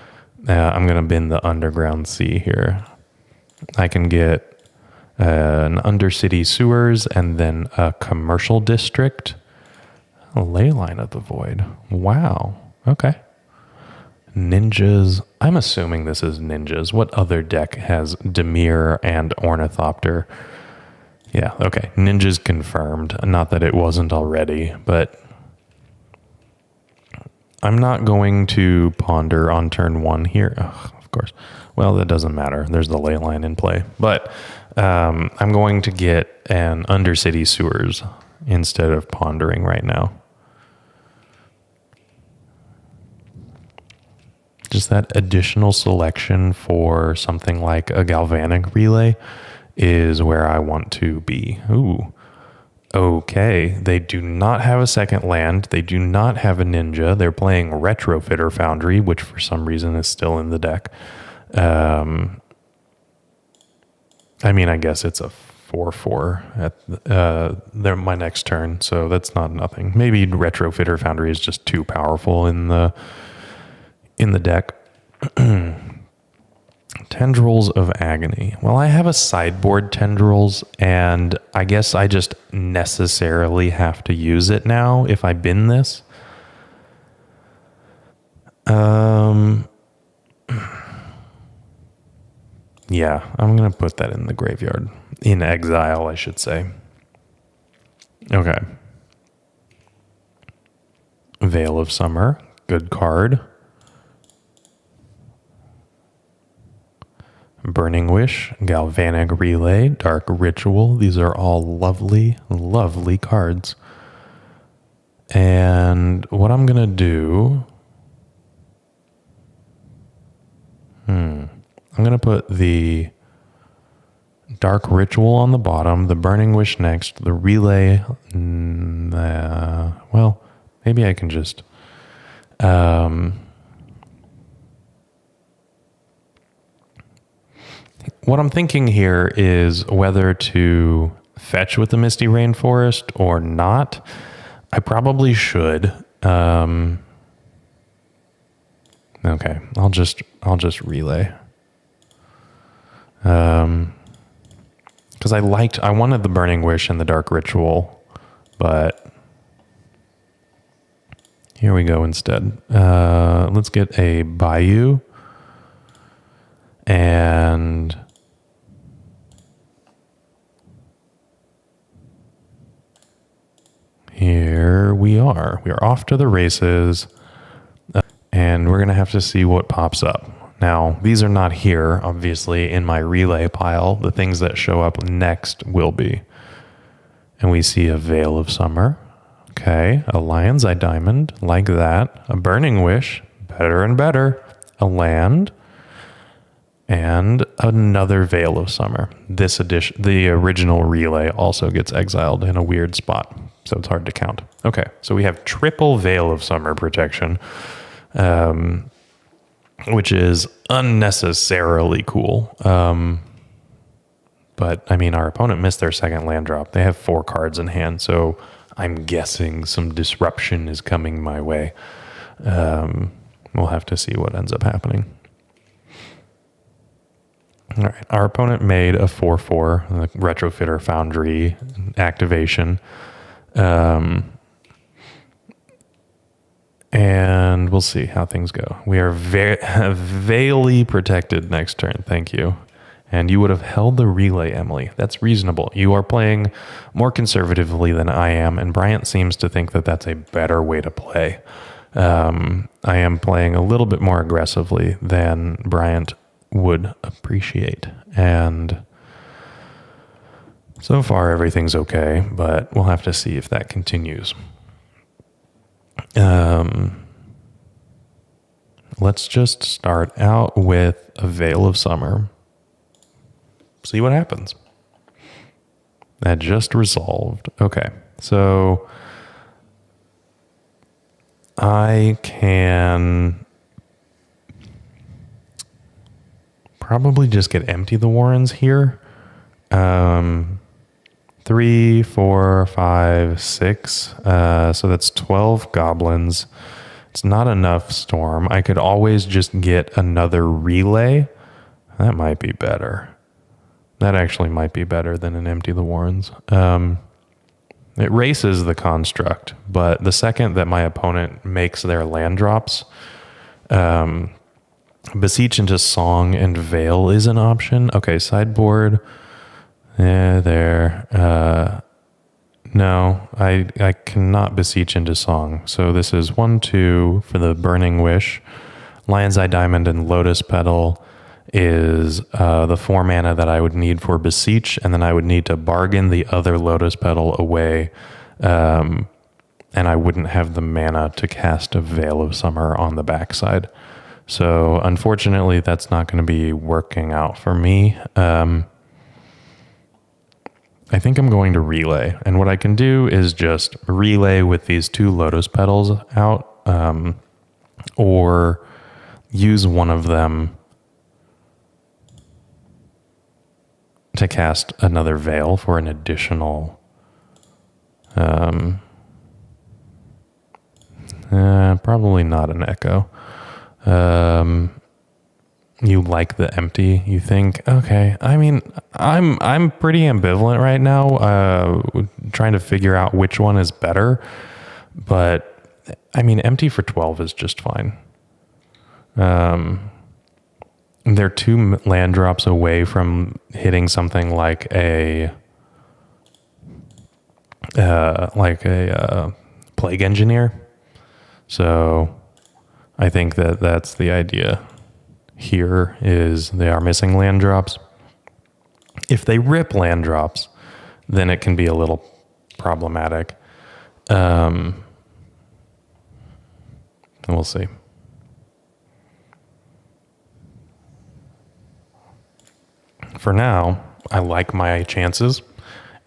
I'm going to bin the Underground Sea here. I can get an Undercity Sewers and then a Commercial District. A Leyline of the Void. Wow. Okay. Ninjas. I'm assuming this is ninjas. What other deck has Dimir and Ornithopter? Yeah, okay. Ninjas confirmed. Not that it wasn't already, but I'm not going to ponder on turn 1 here. Ugh, of course. Well, that doesn't matter. There's the ley line in play. But I'm going to get an Undercity Sewers instead of pondering right now. Just that additional selection for something like a Galvanic Relay is where I want to be. Ooh. Okay. They do not have a second land. They do not have a ninja. They're playing Retrofitter Foundry, which for some reason is still in the deck. I mean, I guess it's a 4/4 at my next turn, so that's not nothing. Maybe Retrofitter Foundry is just too powerful in the deck. Tendrils of Agony. Well, I have a sideboard Tendrils, and I guess I just necessarily have to use it now if I bin this. Yeah, I'm going to put that in the graveyard. In exile, I should say. Okay. Veil of Summer. Good card. Burning Wish, Galvanic Relay, Dark Ritual. These are all lovely, lovely cards. And what I'm going to do... I'm going to put the Dark Ritual on the bottom, the Burning Wish next, the Relay... well, maybe I can just... what I'm thinking here is whether to fetch with the Misty Rainforest or not. I probably should. Okay, I'll just relay. Because I wanted the Burning Wish and the Dark Ritual, but here we go instead. Let's get a Bayou and here we are. We are off to the races, and we're going to have to see what pops up. Now, these are not here, obviously, in my relay pile. The things that show up next will be. And we see a Veil of Summer. Okay, a Lion's Eye Diamond, like that. A Burning Wish, better and better. A land. And another Veil of Summer. This edition, the original relay, also gets exiled in a weird spot, so it's hard to count. Okay, so we have triple Veil of Summer protection, which is unnecessarily cool. But, I mean, our opponent missed their second land drop. They have 4 cards in hand, so I'm guessing some disruption is coming my way. We'll have to see what ends up happening. All right, our opponent made a 4/4, the Retrofitter Foundry activation. And we'll see how things go. We are veilly protected next turn. Thank you. And you would have held the relay, Emily. That's reasonable. You are playing more conservatively than I am, and Bryant seems to think that that's a better way to play. I am playing a little bit more aggressively than Bryant would appreciate. And so far, everything's okay, but we'll have to see if that continues. Let's just start out with a Veil of Summer. See what happens. That just resolved. Okay, so I can probably just get Empty the Warrens here. 3, 4, 5, 6. So that's 12 goblins. It's not enough Storm. I could always just get another relay. That might be better. That actually might be better than an Empty the Warrens. It races the construct, but the second that my opponent makes their land drops, Beseech into Song and Veil is an option. Okay, sideboard. Yeah, there. No, I cannot Beseech into Song. So this is 1-2 for the Burning Wish. Lion's Eye Diamond and Lotus Petal is the 4 mana that I would need for Beseech, and then I would need to bargain the other Lotus Petal away, and I wouldn't have the mana to cast a Veil of Summer on the backside. So unfortunately, that's not going to be working out for me. I think I'm going to relay, and what I can do is just relay with these 2 Lotus Petals out, or use one of them to cast another Veil for an additional probably not an Echo. You like the empty, you think? Okay. I mean, I'm pretty ambivalent right now, trying to figure out which one is better, but I mean, empty for 12 is just fine. They're 2 land drops away from hitting something like a Plague Engineer. So I think that's the idea here, is they are missing land drops. If they rip land drops, then it can be a little problematic. We'll see. For now, I like my chances,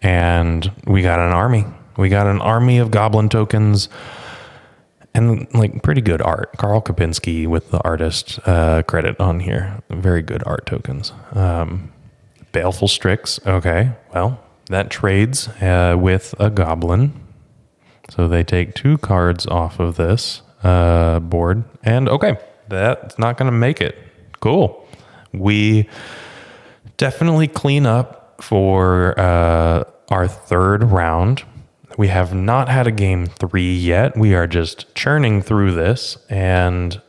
and we got an army. We got an army of goblin tokens and like pretty good art. Karl Kapinski with the artist credit on here. Very good art tokens. Baleful Strix. Okay, well, that trades with a goblin. So they take 2 cards off of this board. And okay, that's not going to make it. Cool. We definitely clean up for our 3rd round. We have not had a game 3 yet. We are just churning through this, and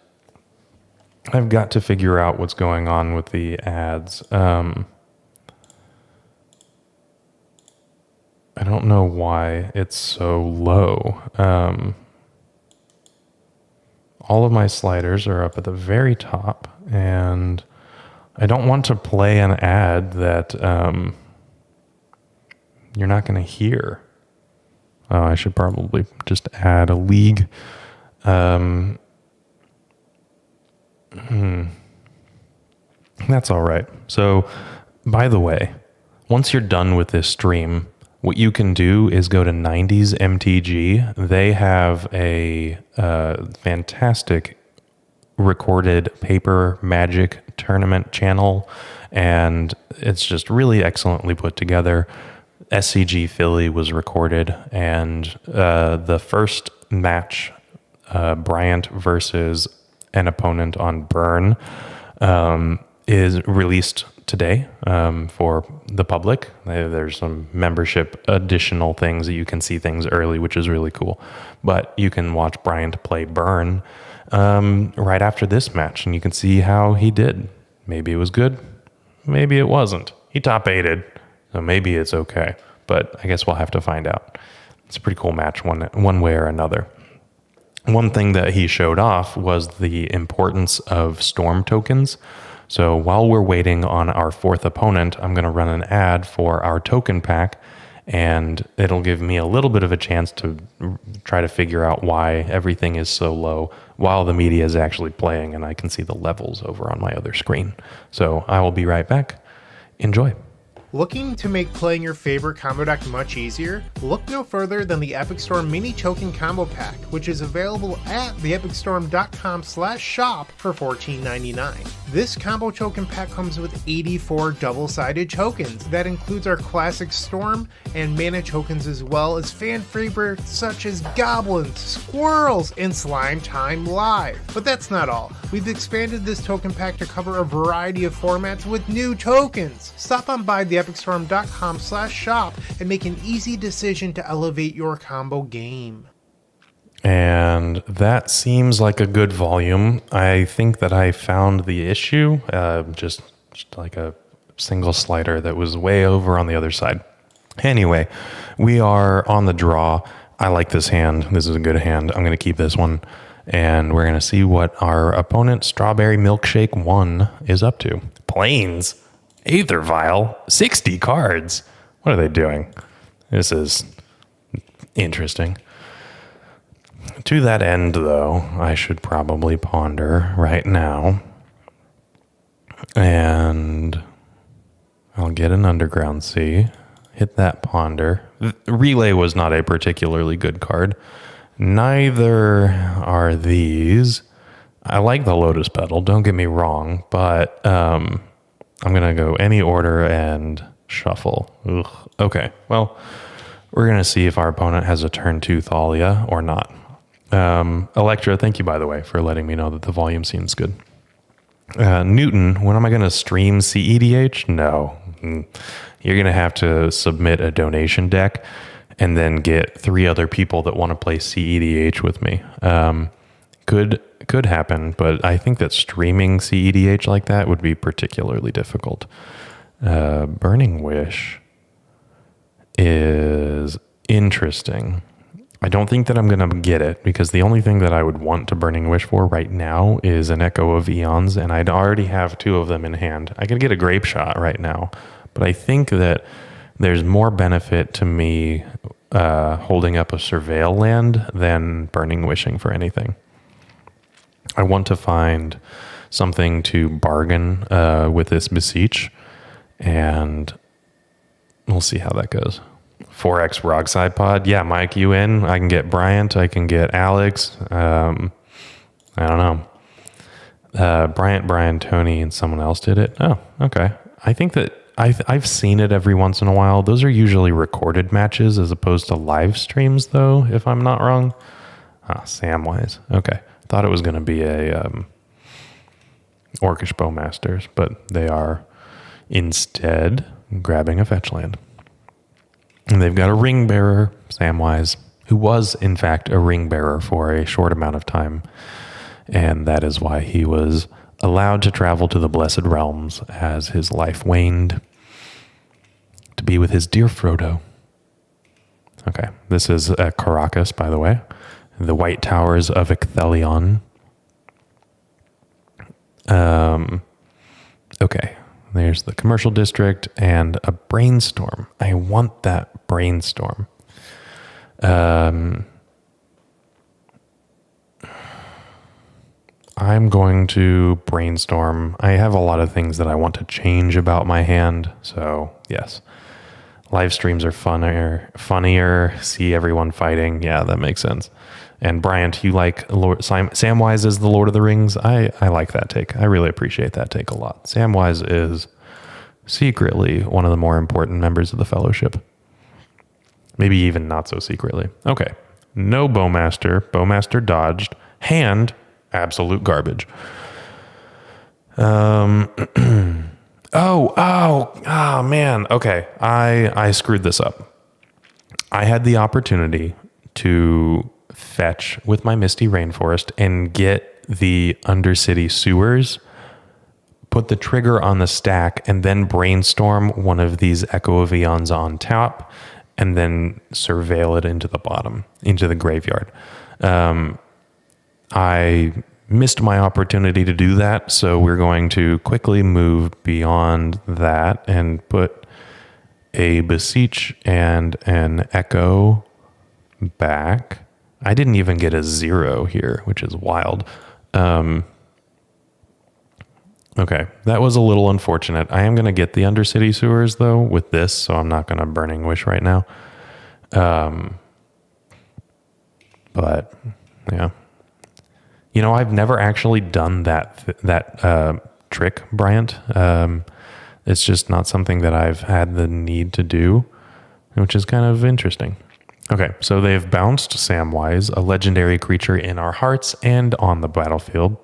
I've got to figure out what's going on with the ads. I don't know why it's so low. All of my sliders are up at the very top, and I don't want to play an ad that you're not going to hear. Oh, I should probably just add a league. That's all right. So, by the way, once you're done with this stream, what you can do is go to 90s MTG. They have a fantastic recorded paper Magic tournament channel, and it's just really excellently put together. SCG Philly was recorded, and the first match, Bryant versus an opponent on Burn, is released today for the public. There's some membership additional things that you can see things early, which is really cool. But you can watch Bryant play Burn right after this match, and you can see how he did. Maybe it was good, maybe it wasn't. He top 8'd. So maybe it's okay, but I guess we'll have to find out. It's a pretty cool match one way or another. One thing that he showed off was the importance of storm tokens. So while we're waiting on our 4th opponent, I'm going to run an ad for our token pack, and it'll give me a little bit of a chance to try to figure out why everything is so low while the media is actually playing, and I can see the levels over on my other screen. So I will be right back. Enjoy. Looking to make playing your favorite combo deck much easier? Look no further than the Epic Storm Mini Token Combo Pack, which is available at theepicstorm.com/shop for $14.99. This combo token pack comes with 84 double-sided tokens. That includes our classic Storm and mana tokens, as well as fan favorites such as Goblins, Squirrels, and Slime Time Live. But that's not all. We've expanded this token pack to cover a variety of formats with new tokens. Stop on by theepicstorm.com/shop and make an easy decision to elevate your combo game. And that seems like a good volume. I think that I found the issue, just like a single slider that was way over on the other side. Anyway, we are on the draw. I like this hand. This is a good hand. I'm going to keep this one. And we're going to see what our opponent, Strawberry Milkshake 1, is up to. Plains, Aether Vial, 60 cards. What are they doing? This is interesting. To that end, though, I should probably ponder right now. And I'll get an Underground Sea. Hit that ponder. Relay was not a particularly good card. Neither are these. I like the Lotus Petal, don't get me wrong, but I'm going to go any order and shuffle. Ugh. Okay, well, we're going to see if our opponent has a turn 2 Thalia or not. Electra, thank you, by the way, for letting me know that the volume seems good. Newton, when am I going to stream CEDH? No. You're going to have to submit a donation deck and then get 3 other people that want to play CEDH with me. Could happen, but I think that streaming CEDH like that would be particularly difficult. Burning Wish is interesting. I don't think that I'm going to get it because the only thing that I would want to Burning Wish for right now is an Echo of Eons, and I'd already have 2 of them in hand. I could get a Grapeshot right now, but I think that there's more benefit to me holding up a Surveil land than Burning Wishing for anything. I want to find something to bargain with this Beseech, and we'll see how that goes. 4X Rockside Pod. Yeah, Mike, you in? I can get Bryant. I can get Alex. I don't know. Brian, Tony, and someone else did it. Oh, okay. I think that I've seen it every once in a while. Those are usually recorded matches as opposed to live streams, though, if I'm not wrong. Samwise. Okay. Thought it was going to be a Orcish Bowmasters, but they are instead grabbing a fetch land. And they've got a ring bearer, Samwise, who was, in fact, a ring bearer for a short amount of time. And that is why he was allowed to travel to the Blessed Realms as his life waned to be with his dear Frodo. Okay, this is Caracas, by the way. The White Towers of Icthelion. Okay. There's the commercial district and a brainstorm. I want that brainstorm. I'm going to brainstorm. I have a lot of things that I want to change about my hand. So yes, live streams are funnier. See everyone fighting. Yeah, that makes sense. And Bryant, you like Samwise as the Lord of the Rings? I like that take. I really appreciate that take a lot. Samwise is secretly one of the more important members of the Fellowship. Maybe even not so secretly. Okay. No Bowmaster. Bowmaster dodged. Hand, absolute garbage. Oh, man. Okay. I screwed this up. I had the opportunity to fetch with my Misty Rainforest and get the Undercity Sewers, put the trigger on the stack, and then brainstorm one of these Echo of Eons on top, and then surveil it into the bottom, into the graveyard. I missed my opportunity to do that, so we're going to quickly move beyond that and put a Beseech and an Echo back. I didn't even get a 0 here, which is wild. Okay, that was a little unfortunate. I am going to get the Undercity Sewers, though, with this, so I'm not going to Burning Wish right now. But, yeah. You know, I've never actually done that trick, Bryant. It's just not something that I've had the need to do, which is kind of interesting. Okay, so they've bounced Samwise, a legendary creature in our hearts and on the battlefield,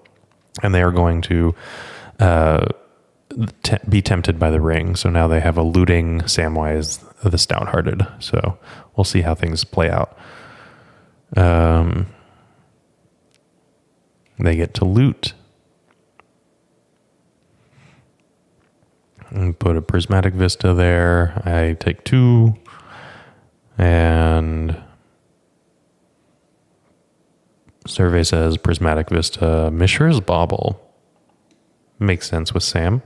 and they are going to be tempted by the ring. So now they have a looting Samwise the Stout-Hearted. So we'll see how things play out. They get to loot. And put a Prismatic Vista there. I take 2. And Survey says Prismatic Vista, Mishra's Bauble. Makes sense with Sam.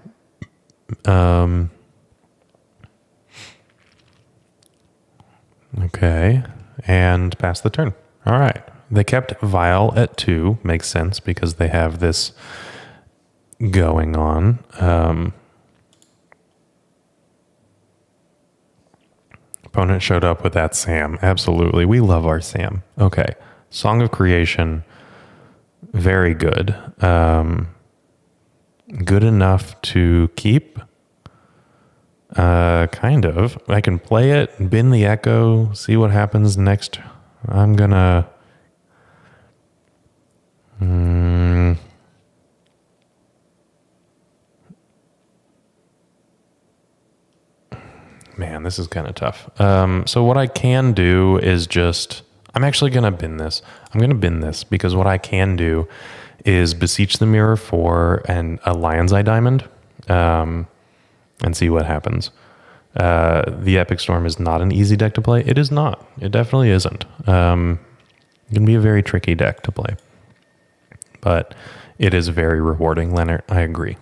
Okay. And pass the turn. All right. They kept Vial at 2. Makes sense because they have this going on. Opponent showed up with that Sam. Absolutely. We love our Sam. Okay. Song of Creation. Very good. Good enough to keep. Kind of. I can play it, bin the Echo, see what happens next. I'm gonna... Man, this is kind of tough. So what I can do is just... I'm actually going to bin this. I'm going to bin this because what I can do is Beseech the Mirror for a Lion's Eye Diamond and see what happens. The Epic Storm is not an easy deck to play. It is not. It definitely isn't. It can be a very tricky deck to play. But it is very rewarding, Leonard. I agree.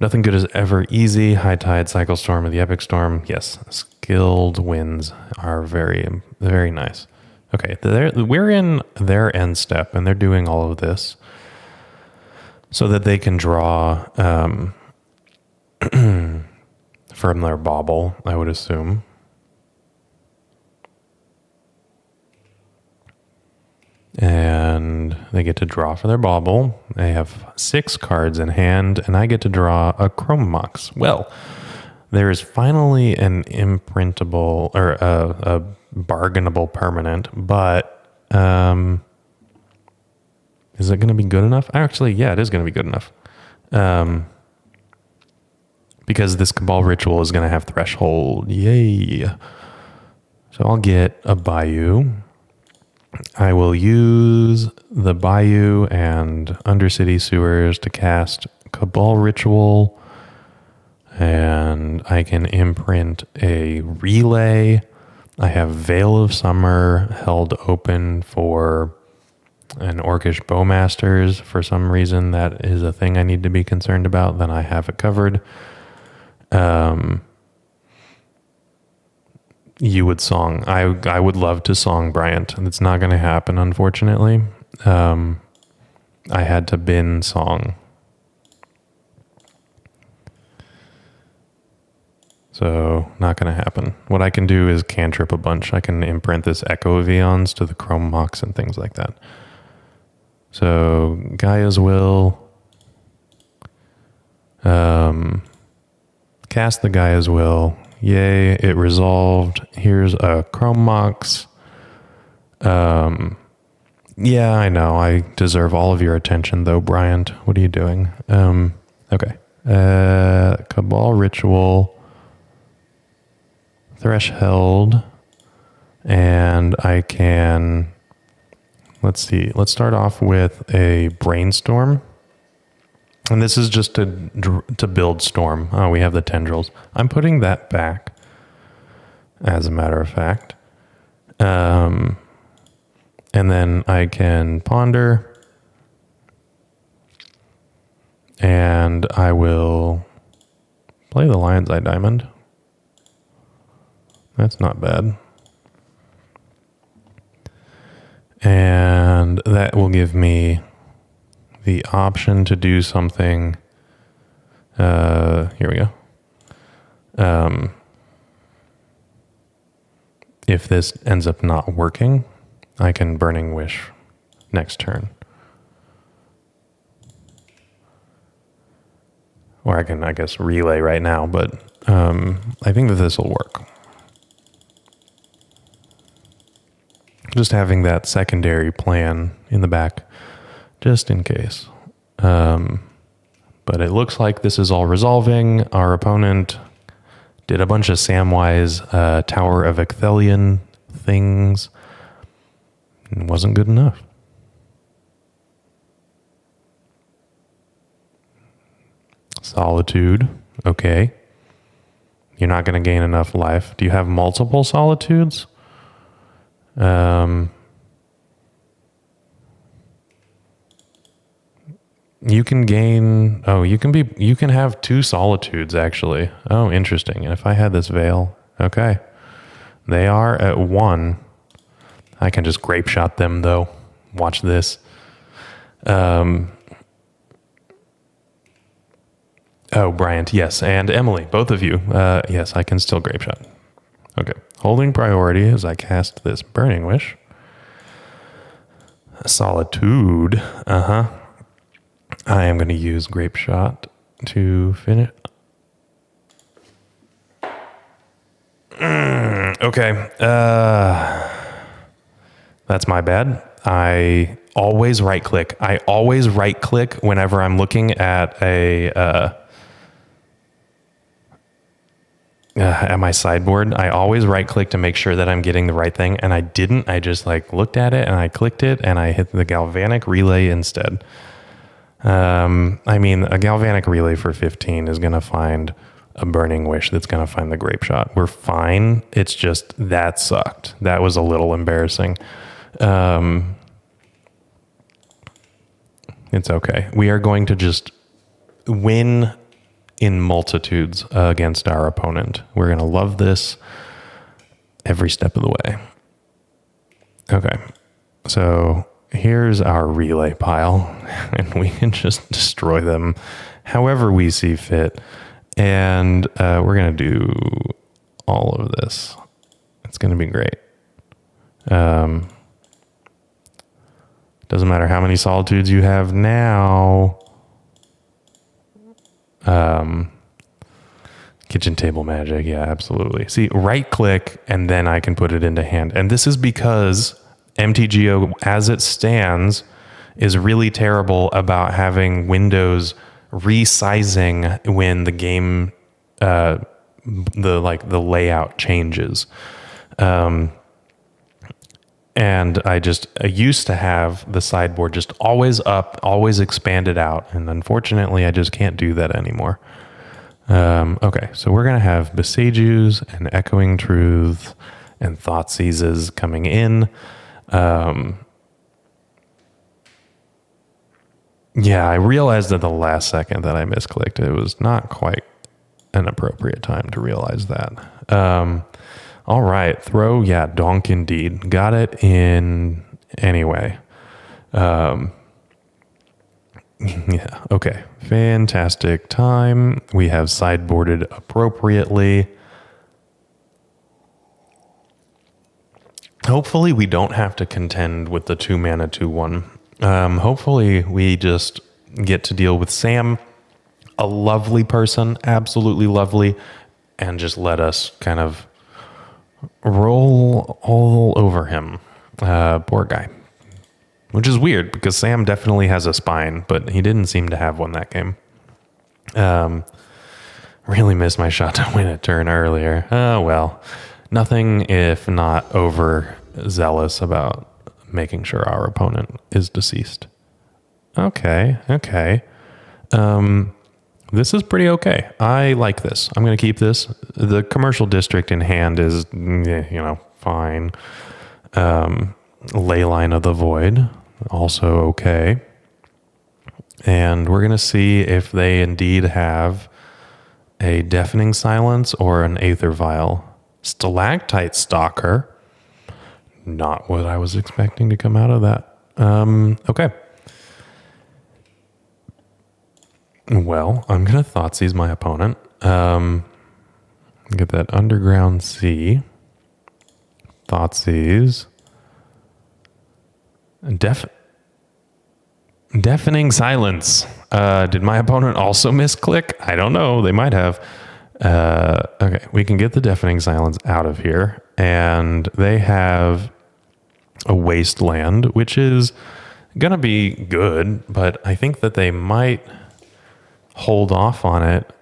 Nothing good is ever easy. High Tide, Cycle Storm, or the Epic Storm. Yes, skilled wins are very, very nice. Okay, we're in their end step, and they're doing all of this so that they can draw from their bauble, I would assume. And they get to draw for their bauble. They have 6 cards in hand, and I get to draw a Chrome Mox. Well, there is finally an imprintable or a bargainable permanent, but is it going to be good enough? Actually, yeah, it is going to be good enough. Because this Cabal Ritual is going to have Threshold. Yay. So I'll get a Bayou. I will use the Bayou and Undercity Sewers to cast Cabal Ritual, and I can imprint a Relay. I have Veil of Summer held open for an Orcish Bowmasters. For some reason, that is a thing I need to be concerned about. Then I have it covered. You would song. I would love to song Bryant. It's not going to happen, unfortunately. I had to bin song. So, not going to happen. What I can do is cantrip a bunch. I can imprint this Echo of Eons to the Chrome Mox and things like that. So, Gaia's Will. Cast the Gaia's Will. Yay, it resolved. Here's a Chrome Mox. Yeah, I know. I deserve all of your attention, though, Bryant. What are you doing? Okay. Cabal Ritual. Threshold. And I can... Let's see. Let's start off with a Brainstorm. And this is just to build Storm. Oh, we have the Tendrils. I'm putting that back, as a matter of fact. And then I can Ponder. And I will play the Lion's Eye Diamond. That's not bad. And that will give me the option to do something. Here we go. If this ends up not working, I can Burning Wish next turn. Or I can, I guess, Relay right now, but I think that this will work. Just having that secondary plan in the back, just in case. But it looks like this is all resolving. Our opponent did a bunch of Samwise Tower of Ecthelion things. It wasn't good enough. Solitude. Okay. You're not going to gain enough life. Do you have multiple solitudes? You can gain... Oh, you can have 2 solitudes, actually. Oh, interesting. If I had this veil... Okay. They are at 1. I can just Grapeshot them, though. Watch this. Oh, Bryant, yes. And Emily, both of you. Yes, I can still Grapeshot. Okay. Holding priority as I cast this Burning Wish. Solitude. I am going to use Grapeshot to finish. Okay. That's my bad. I always right click. I always right click whenever I'm looking at at my sideboard. I always right click to make sure that I'm getting the right thing, and I didn't. I just like looked at it and I clicked it and I hit the Galvanic Relay instead. I mean, a Galvanic Relay for 15 is going to find a Burning Wish that's going to find the Grapeshot. We're fine. It's just that sucked. That was a little embarrassing. It's okay. We are going to just win in multitudes against our opponent. We're going to love this every step of the way. Okay. So here's our relay pile, and we can just destroy them however we see fit. And we're going to do all of this. It's going to be great. Doesn't matter how many solitudes you have now. Kitchen table magic. Yeah, absolutely. See, right click, and then I can put it into hand. And this is because MTGO, as it stands, is really terrible about having windows resizing when the game, the layout changes. And I used to have the sideboard just always up, always expanded out. And unfortunately, I just can't do that anymore. Okay, so we're going to have Beseech Ooze and Echoing Truth and Thoughtseizes coming in. Yeah, I realized at the last second that I misclicked. It was not quite an appropriate time to realize that. All right, throw, yeah, donk indeed. Got it in anyway. Yeah, okay. Fantastic time. We have sideboarded appropriately. Hopefully we don't have to contend with the 2-mana 2/1. Hopefully we just get to deal with Sam, a lovely person, absolutely lovely, and just let us kind of roll all over him. Poor guy. Which is weird because Sam definitely has a spine, but he didn't seem to have one that game. Really missed my shot to win a turn earlier. Oh, well. Nothing if not overzealous about making sure our opponent is deceased. Okay. This is pretty okay. I like this. I'm going to keep this. The commercial district in hand is, fine. Leyline of the Void, also okay. And we're going to see if they indeed have a Deafening Silence or an Aether Vial. Stalactite Stalker. Not what I was expecting to come out of that. Okay. Well, I'm going to Thoughtseize my opponent. Get that Underground Sea. Thoughtseize. Deafening Silence. Did my opponent also misclick? I don't know. They might have. Okay, we can get the Deafening Silence out of here. And they have a Wasteland, which is going to be good, but I think that they might hold off on it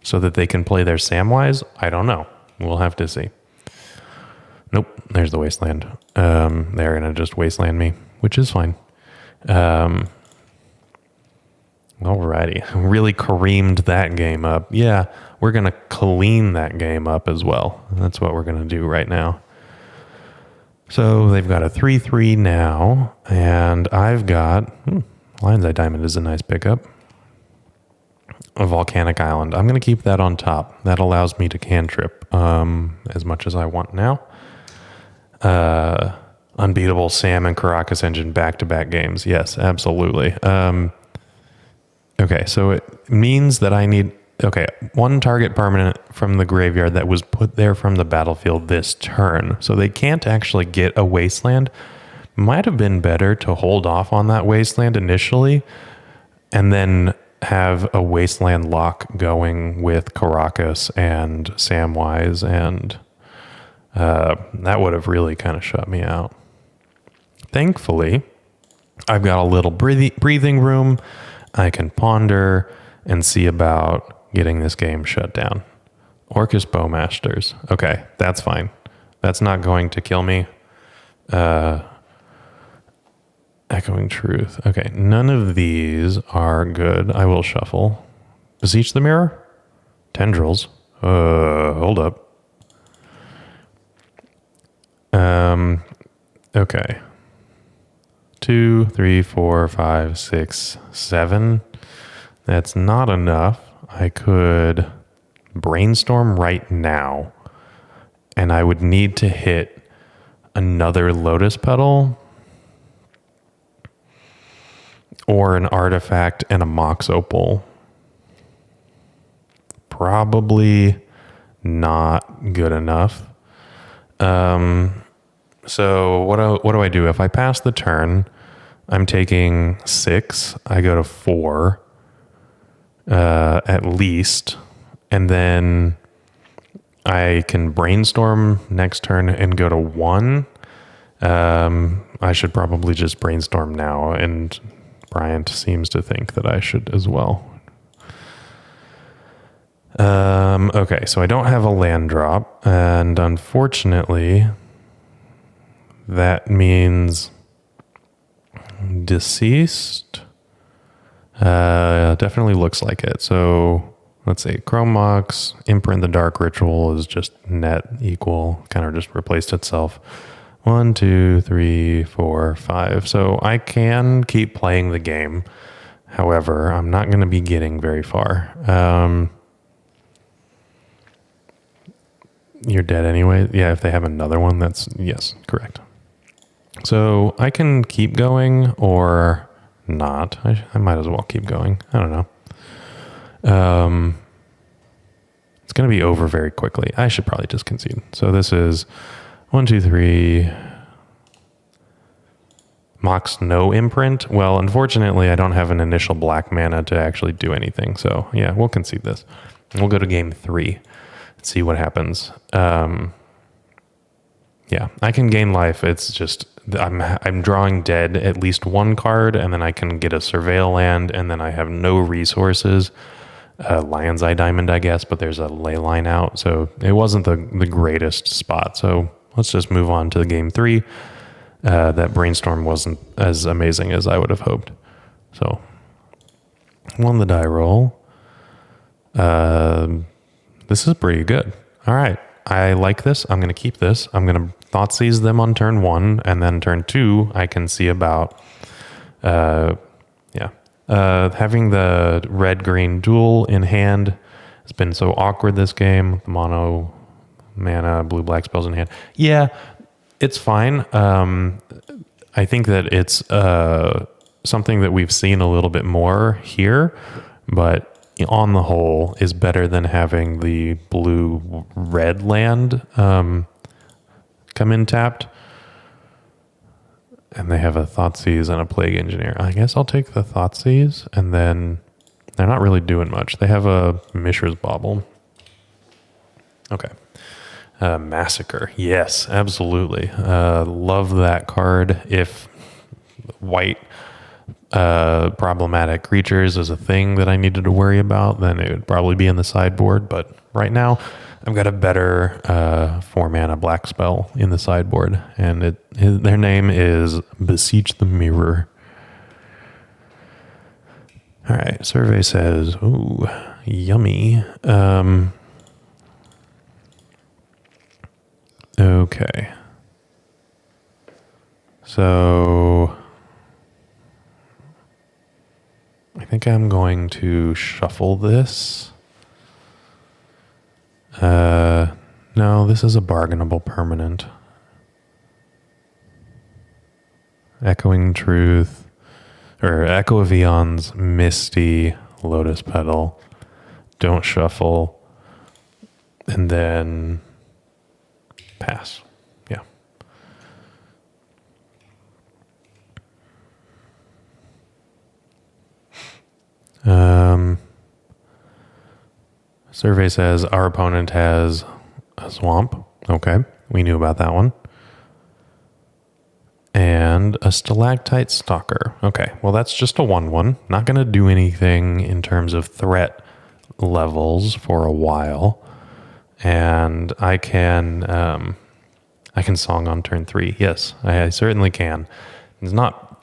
so that they can play their Samwise. I don't know. We'll have to see. Nope, there's the Wasteland. They're going to just Wasteland me, which is fine. Alrighty. Really Kareemed that game up. Yeah, we're going to clean that game up as well. That's what we're going to do right now. So they've got a 3-3 now, and I've got... Lion's Eye Diamond is a nice pickup. A Volcanic Island. I'm going to keep that on top. That allows me to cantrip as much as I want now. Unbeatable Sam and Caracas Engine back-to-back games. Yes, absolutely. Okay, so it means that I need... Okay, one target permanent from the graveyard that was put there from the battlefield this turn. So they can't actually get a Wasteland. Might have been better to hold off on that Wasteland initially and then have a Wasteland lock going with Caracas and Samwise, and that would have really kind of shut me out. Thankfully, I've got a little breathing room. I can ponder and see about getting this game shut down. Orcus Bowmasters. Okay, that's fine. That's not going to kill me. Echoing Truth. Okay, none of these are good. I will shuffle. Beseech the Mirror? Tendrils. Hold up. Okay. 2, 3, 4, 5, 6, 7. That's not enough. I could brainstorm right now, and I would need to hit another Lotus Petal or an artifact and a Mox Opal. Probably not good enough. So what do I do? If I pass the turn, I'm taking 6. I go to 4 at least, and then I can brainstorm next turn and go to 1. I should probably just brainstorm now, and Bryant seems to think that I should as well. Okay, so I don't have a land drop, and unfortunately, that means deceased. Definitely looks like it. So let's see, Chrome Mox, Imprint the Dark Ritual is just net equal, kind of just replaced itself. 1, 2, 3, 4, 5. So I can keep playing the game. However, I'm not going to be getting very far. You're dead anyway. Yeah, if they have another one, that's... Yes, correct. So I can keep going or not. I might as well keep going. I don't know. It's going to be over very quickly. I should probably just concede. So this is 1, 2, 3. Mox no imprint. Well, unfortunately, I don't have an initial black mana to actually do anything. So yeah, we'll concede this. We'll go to game 3. See what happens. Yeah, I can gain life. It's just I'm drawing dead at least one card, and then I can get a Surveil land, and then I have no resources. Lion's Eye Diamond, I guess, but there's a ley line out, so it wasn't the greatest spot. So let's just move on to the game 3. That brainstorm wasn't as amazing as I would have hoped. So on the die roll. This is pretty good. All right. I like this. I'm going to keep this. I'm going to Thoughtseize them on turn 1, and then turn 2, I can see about, having the red-green duel in hand has been so awkward this game. The mono mana, blue-black spells in hand. Yeah, it's fine. I think that it's something that we've seen a little bit more here, but on the whole is better than having the blue-red land come in tapped. And they have a Thoughtseize and a Plague Engineer. I guess I'll take the Thoughtseize, and then they're not really doing much. They have a Mishra's Bauble. Okay. Massacre. Yes, absolutely. Love that card. If white problematic creatures is a thing that I needed to worry about, then it would probably be in the sideboard. But right now, I've got a better 4-mana black spell in the sideboard, and their name is Beseech the Mirror. All right, survey says, ooh, yummy. Okay. So I think I'm going to shuffle this. No, this is a bargainable permanent. Echoing Truth, or Echo of Eons, Misty, Lotus Petal. Don't shuffle. And then pass. Yeah. Survey says our opponent has a swamp. Okay, we knew about that one. And a stalactite stalker. Okay, well that's just a 1/1. Not going to do anything in terms of threat levels for a while. And I can song on turn 3. Yes, I certainly can. It's not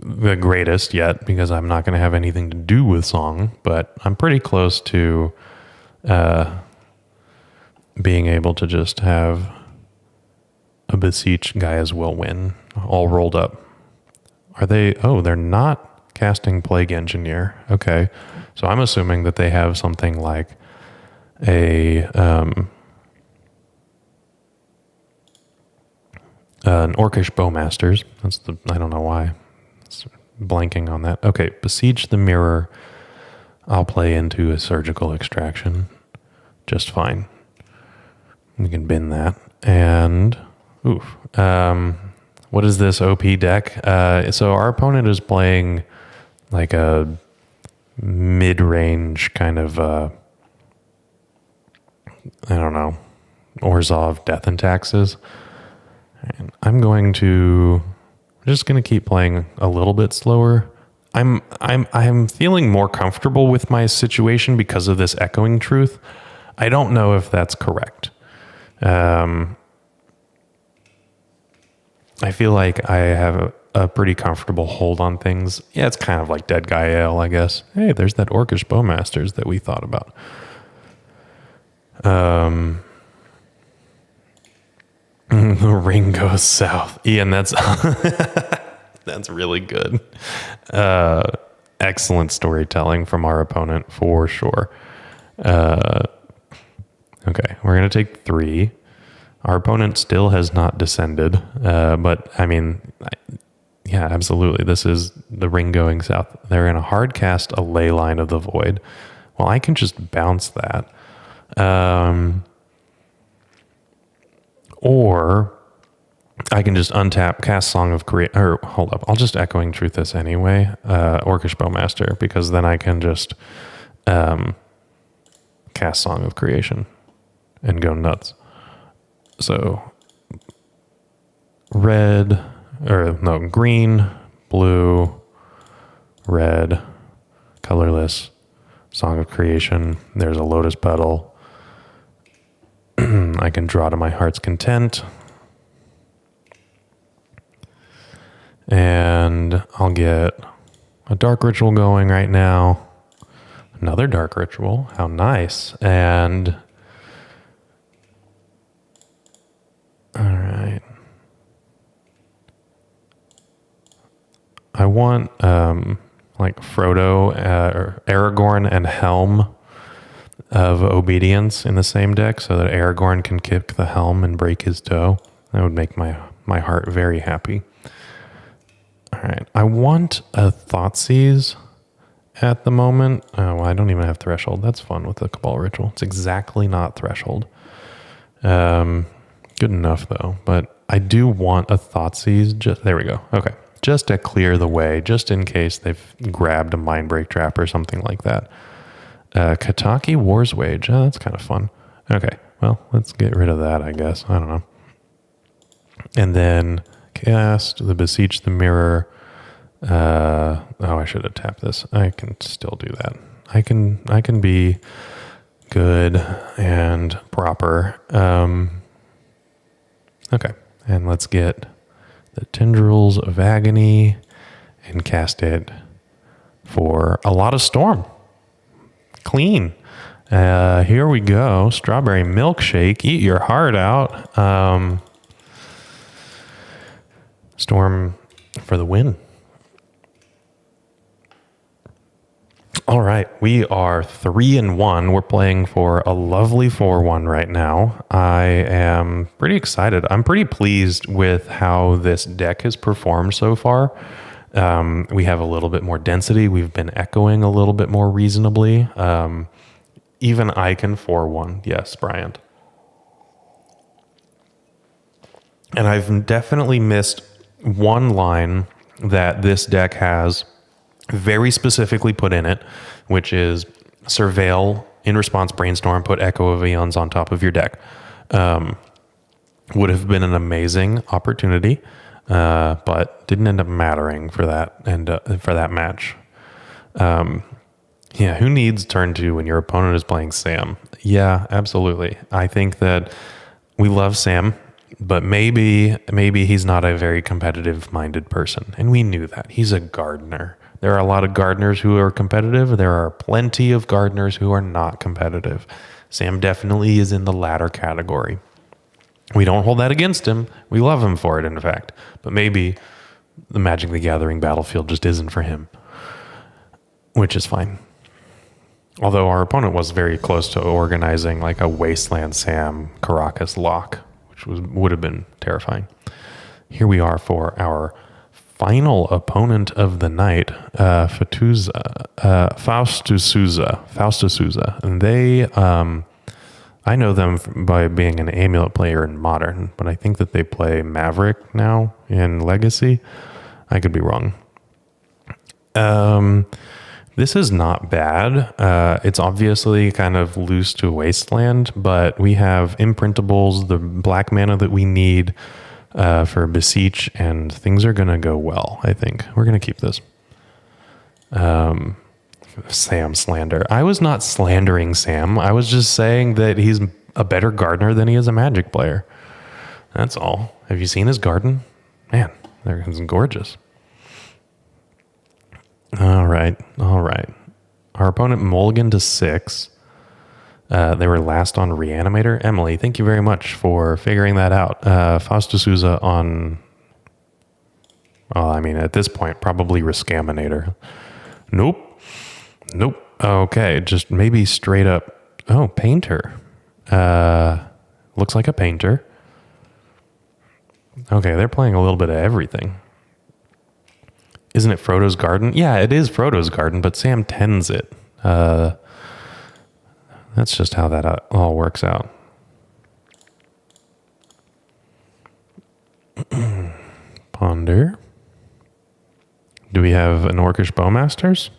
the greatest yet because I'm not going to have anything to do with song, but I'm pretty close to being able to just have a Beseech Gaia's Will win all rolled up. Are they? Oh, they're not casting Plague Engineer. Okay, so I'm assuming that they have something like an Orcish Bowmasters. I don't know why. It's blanking on that. Okay, Beseech the Mirror. I'll play into a Surgical Extraction just fine. We can bin that. And what is this OP deck? So our opponent is playing like a mid-range kind of I don't know, Orzhov Death and Taxes. And I'm just going to keep playing a little bit slower. I'm feeling more comfortable with my situation because of this Echoing Truth. I don't know if that's correct. I feel like I have a pretty comfortable hold on things. Yeah, it's kind of like Dead Gaea, I guess. Hey, there's that Orcish Bowmasters that we thought about. The ring goes south. Ian, that's that's really good. Excellent storytelling from our opponent for sure. Okay, we're going to take 3. Our opponent still has not descended, but I mean, yeah, absolutely. This is the ring going south. They're going to hard cast a Ley Line of the Void. Well, I can just bounce that. Or I can just untap, cast Song of Creation, or hold up, I'll just Echoing Truth this anyway, Orcish Bowmaster, because then I can just cast Song of Creation and go nuts. So green, blue, red, colorless, Song of Creation. There's a Lotus Petal. I can draw to my heart's content. And I'll get a Dark Ritual going right now. Another Dark Ritual. How nice. And all right. I want like Frodo or Aragorn and Helm of Obedience in the same deck so that Aragorn can kick the helm and break his toe. That would make my heart very happy. All right. I want a Thoughtseize at the moment. Oh, I don't even have Threshold. That's fun with the Cabal Ritual. It's exactly not Threshold. Good enough, though. But I do want a Thoughtseize. There we go. Okay. Just to clear the way, just in case they've grabbed a Mindbreak Trap or something like that. Kataki War's Wage. Oh, that's kind of fun. Okay. Well, let's get rid of that, I guess. I don't know. And then cast the Beseech the Mirror. I should have tapped this. I can still do that. I can be good and proper. Okay. And let's get the Tendrils of Agony and cast it for a lot of Storm. Clean. Here we go. Strawberry Milkshake. Eat your heart out. Storm for the win. All right, we are 3-1. We're playing for a lovely 4-1 right now. I am pretty excited. I'm pretty pleased with how this deck has performed so far. We have a little bit more density. We've been echoing a little bit more reasonably. Even I can 4-1. Yes, Bryant. And I've definitely missed one line that this deck has very specifically put in it, which is Surveil, in response Brainstorm, put Echo of Eons on top of your deck. Would have been an amazing opportunity, but didn't end up mattering for that and for that match. Yeah, who needs turn 2 when your opponent is playing Sam? Yeah, absolutely. I think that we love Sam, but maybe he's not a very competitive-minded person, and we knew that. He's a gardener. There are a lot of gardeners who are competitive. There are plenty of gardeners who are not competitive. Sam definitely is in the latter category. We don't hold that against him. We love him for it, in fact. But maybe the Magic the Gathering battlefield just isn't for him, which is fine. Although our opponent was very close to organizing like a Wasteland Sam Caracas lock, which would have been terrifying. Here we are for our final opponent of the night, Fausto Souza. And they, I know them by being an Amulet player in Modern, but I think that they play Maverick now in Legacy. I could be wrong. This is not bad. It's obviously kind of loose to Wasteland, but we have imprintables, the black mana that we need for Beseech, and things are going to go well, I think. We're going to keep this. Sam slander. I was not slandering Sam. I was just saying that he's a better gardener than he is a Magic player. That's all. Have you seen his garden? Man, it's gorgeous. All right. Our opponent mulliganed to 6. They were last on Reanimator. Emily, thank you very much for figuring that out. Fausto Souza on, well, I mean, at this point, probably Riscaminator. Nope. Okay, just maybe straight up. Oh, Painter. Looks like a Painter. Okay, they're playing a little bit of everything. Isn't it Frodo's Garden? Yeah, it is Frodo's Garden, but Sam tends it. That's just how that all works out. Ponder. Do we have an Orcish Bowmasters?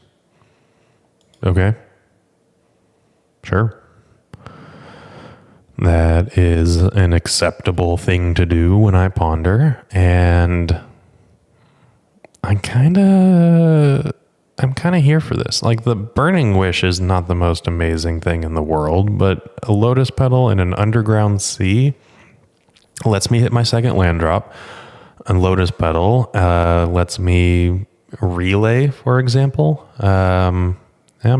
Okay. Sure. That is an acceptable thing to do when I ponder, and I'm kind of here for this. Like, the Burning Wish is not the most amazing thing in the world, but a Lotus Petal and an Underground Sea lets me hit my second land drop. A Lotus Petal lets me relay, for example. I'm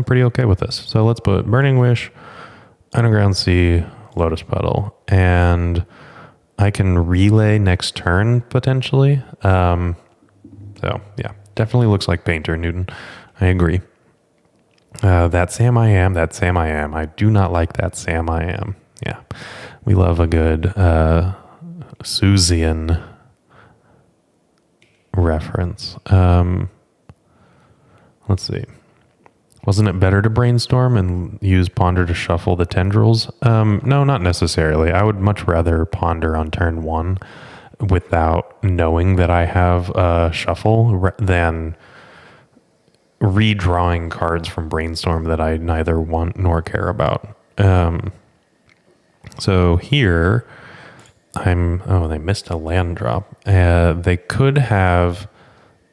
pretty okay with this. So let's put Burning Wish, Underground Sea, Lotus Petal, and I can relay next turn potentially. So yeah, definitely looks like Painter, Newton. I agree. That Sam I am. I do not like that Sam I am. Yeah, we love a good Susian reference. Let's see. Wasn't it better to brainstorm and use Ponder to shuffle the Tendrils? No, not necessarily. I would much rather ponder on turn 1 without knowing that I have a shuffle than redrawing cards from brainstorm that I neither want nor care about. So here they missed a land drop. They could have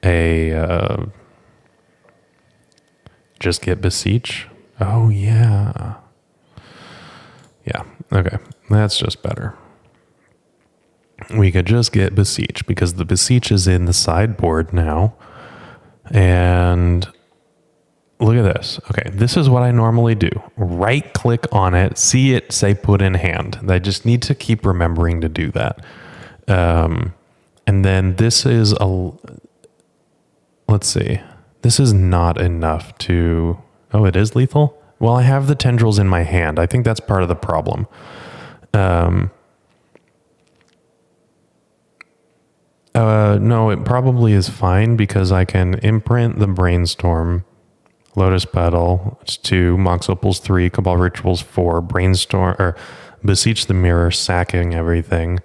a just get Beseech. Oh yeah. Okay, that's just better. We could just get Beseech because the Beseech is in the sideboard now. And look at this. Okay, this is what I normally do. Right click on it, see it say put in hand. I just need to keep remembering to do that. And then this is let's see. This is not enough to, oh, it is lethal? Well, I have the tendrils in my hand. I think that's part of the problem. No, it probably is fine because I can imprint the Brainstorm, Lotus Petal, it's 2, Mox Opals 3, Cabal Rituals 4, Brainstorm, or Beseech the Mirror, sacking everything.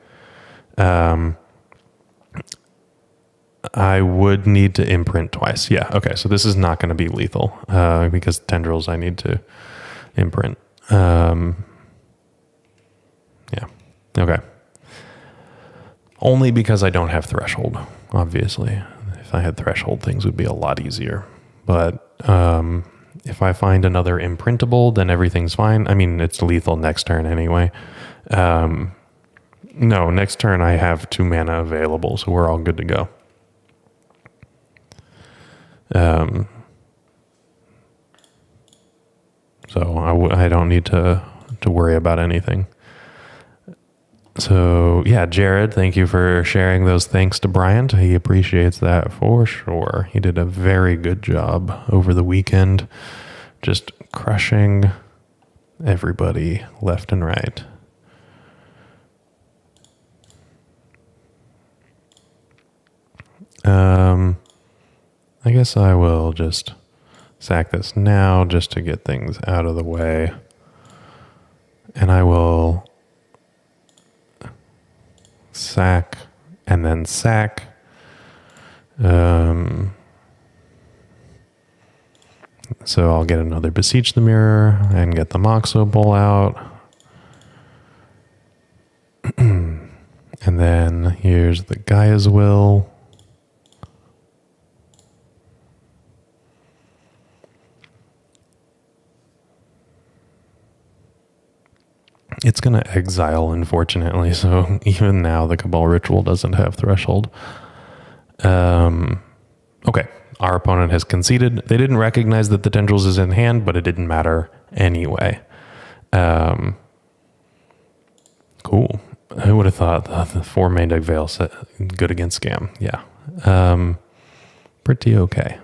I would need to imprint twice. Yeah, okay, so this is not going to be lethal because tendrils I need to imprint. Yeah, okay. Only because I don't have Threshold, obviously. If I had Threshold, things would be a lot easier. But if I find another imprintable, then everything's fine. I mean, it's lethal next turn anyway. No, next turn I have 2 mana available, so we're all good to go. So I don't need to worry about anything. So yeah, Jared, thank you for sharing those thanks to Bryant. He appreciates that for sure. He did a very good job over the weekend, just crushing everybody left and right. I guess I will just sack this now just to get things out of the way. And I will sack and then sack. So I'll get another Beseech the Mirror and get the Mox Opal out. And then here's the Gaia's Will. It's going to exile, unfortunately, so even now the Cabal Ritual doesn't have Threshold. Okay, our opponent has conceded. They didn't recognize that the Tendrils is in hand, but it didn't matter anyway. Cool. I would have thought the 4 main deck Veil set good against Scam. Yeah. Pretty okay.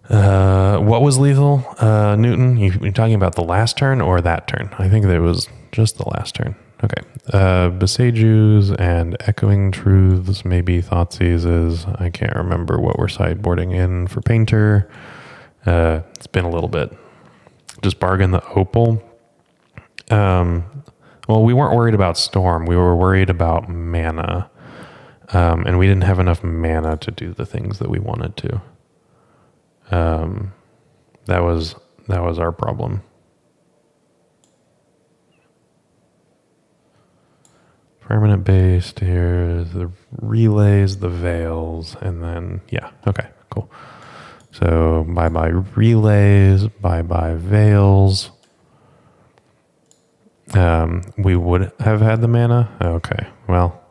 What was lethal? Newton, you're talking about the last turn or that turn? I think that was just the last turn. Okay. Beseech Ooze and Echoing Truths, maybe Thoughtseizes. I can't remember what we're sideboarding in for Painter. It's been a little bit. Just bargain the Opal. Well, we weren't worried about Storm. We were worried about mana. And we didn't have enough mana to do the things that we wanted to. That was our problem. Permanent based, here's the relays, the veils, and then, yeah, okay, cool. So bye-bye relays, bye-bye veils. We would have had the mana? Okay, well,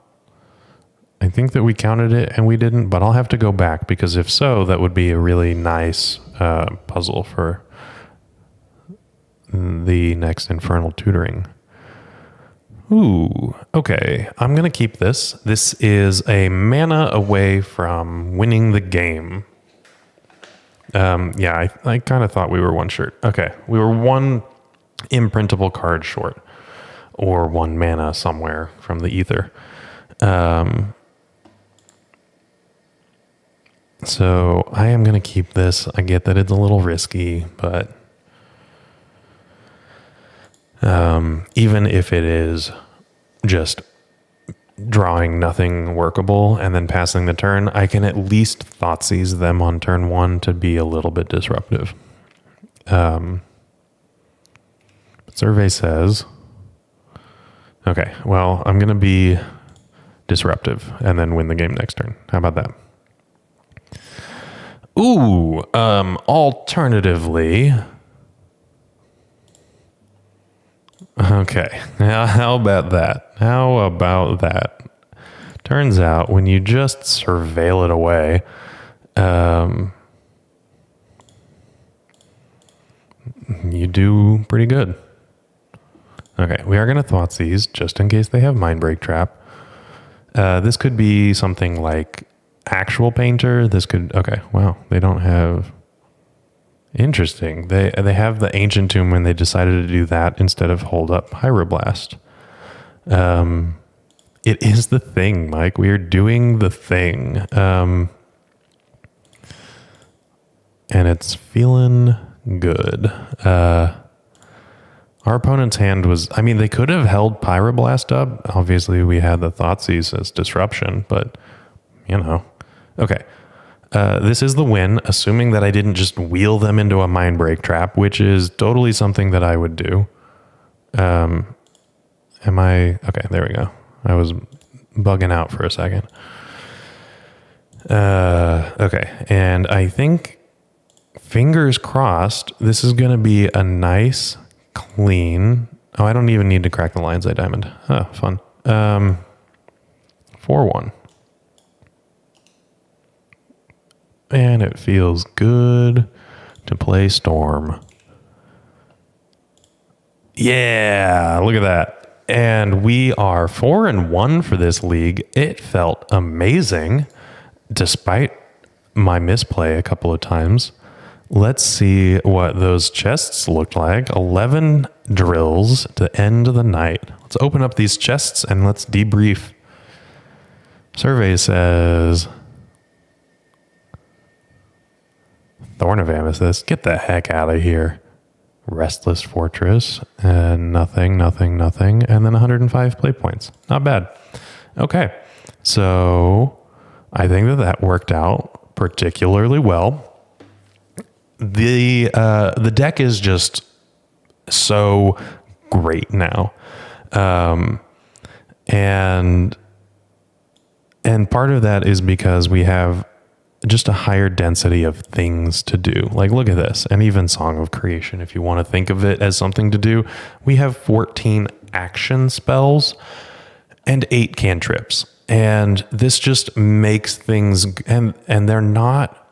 I think that we counted it and we didn't, but I'll have to go back because if so, that would be a really nice puzzle for the next Infernal Tutoring. Ooh, okay. I'm going to keep this. This is a mana away from winning the game. Yeah, I kind of thought we were one shirt. Okay, we were one imprintable card short or 1 mana somewhere from the ether. So I am going to keep this. I get that it's a little risky, but even if it is just drawing nothing workable and then passing the turn, I can at least Thoughtseize them on turn 1 to be a little bit disruptive. Survey says, okay, well, I'm going to be disruptive and then win the game next turn. How about that? Ooh, alternatively, okay, how about that? How about that? Turns out when you just surveil it away, you do pretty good. Okay, we are going to Thoughtseize just in case they have Mindbreak Trap. This could be something like Actual Painter. This could... Okay, wow. They don't have... Interesting. They have the Ancient Tomb when they decided to do that instead of hold up Pyroblast. It is the thing, Mike. We are doing the thing. And it's feeling good. Our opponent's hand was... I mean, they could have held Pyroblast up. Obviously, we had the Thoughtseize as disruption, but, you know. Okay. This is the win, assuming that I didn't just wheel them into a Mindbreak Trap, which is totally something that I would do. Am I... Okay, there we go. I was bugging out for a second. Okay, and I think, fingers crossed, this is going to be a nice... clean. Oh, I don't even need to crack the Lion's Eye Diamond. Oh, fun. 4-1. And it feels good to play Storm. Yeah, look at that. And we are 4-1 for this league. It felt amazing, despite my misplay a couple of times. Let's see what those chests looked like. 11 drills to end the night. Let's open up these chests and let's debrief. Survey says... Thorn of Amethyst. Get the heck out of here. Restless Fortress. And nothing. And then 105 play points. Not bad. Okay. So I think that worked out particularly well. The deck is just so great now. And part of that is because we have just a higher density of things to do. Like, look at this. And even Song of Creation, if you want to think of it as something to do, we have 14 action spells and 8 cantrips. And this just makes things, and they're not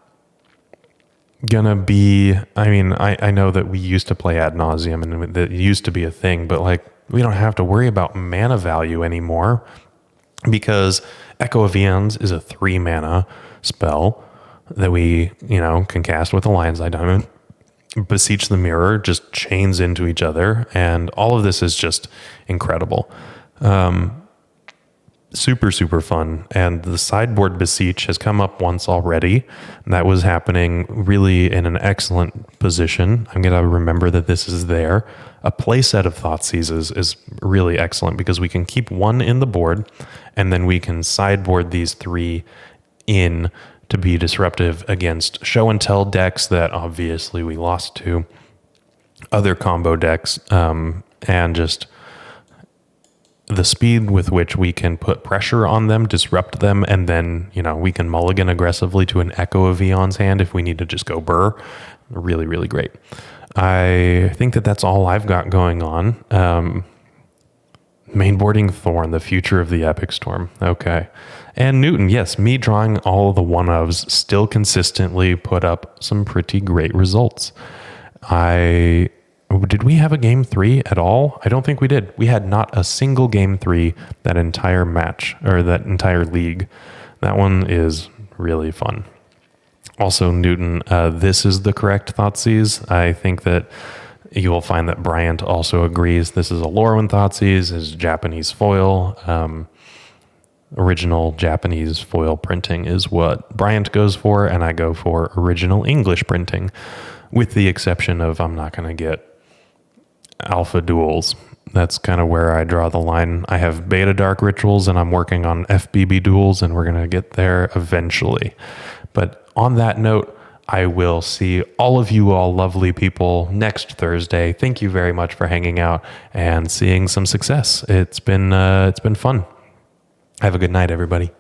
gonna be... I mean, I know that we used to play ad nauseum and that used to be a thing, but like, we don't have to worry about mana value anymore because Echo of Eons is a 3 mana spell that we, can cast with a Lion's Eye Diamond. Beseech the Mirror just chains into each other, and all of this is just incredible. Super, super fun. And the sideboard Beseech has come up once already. That was happening really in an excellent position. I'm going to remember that this is there. A playset of Thoughtseizes is really excellent because we can keep one in the board, and then we can sideboard these 3 in to be disruptive against show and tell decks that obviously we lost to, other combo decks, and just the speed with which we can put pressure on them, disrupt them, and then, we can mulligan aggressively to an Echo of Eons hand if we need to just go burr. Really, really great. I think that that's all I've got going on. Mainboarding Thorn, the future of the Epic Storm. Okay. And Newton, yes, me drawing all of the one-ofs still consistently put up some pretty great results. Did we have a game 3 at all? I don't think we did. We had not a single game 3 that entire match, or that entire league. That one is really fun. Also, Newton, this is the correct Thoughtseize. I think that you will find that Bryant also agrees. This is a Lorwyn Thoughtseize, is Japanese foil. Original Japanese foil printing is what Bryant goes for, and I go for original English printing, with the exception of I'm not going to get alpha duels. That's kind of where I draw the line. I have beta dark rituals, and I'm working on FBB duels, and we're going to get there eventually. But on that note, I will see all of you all lovely people next Thursday. Thank you very much for hanging out and seeing some success. It's been fun. Have a good night, everybody.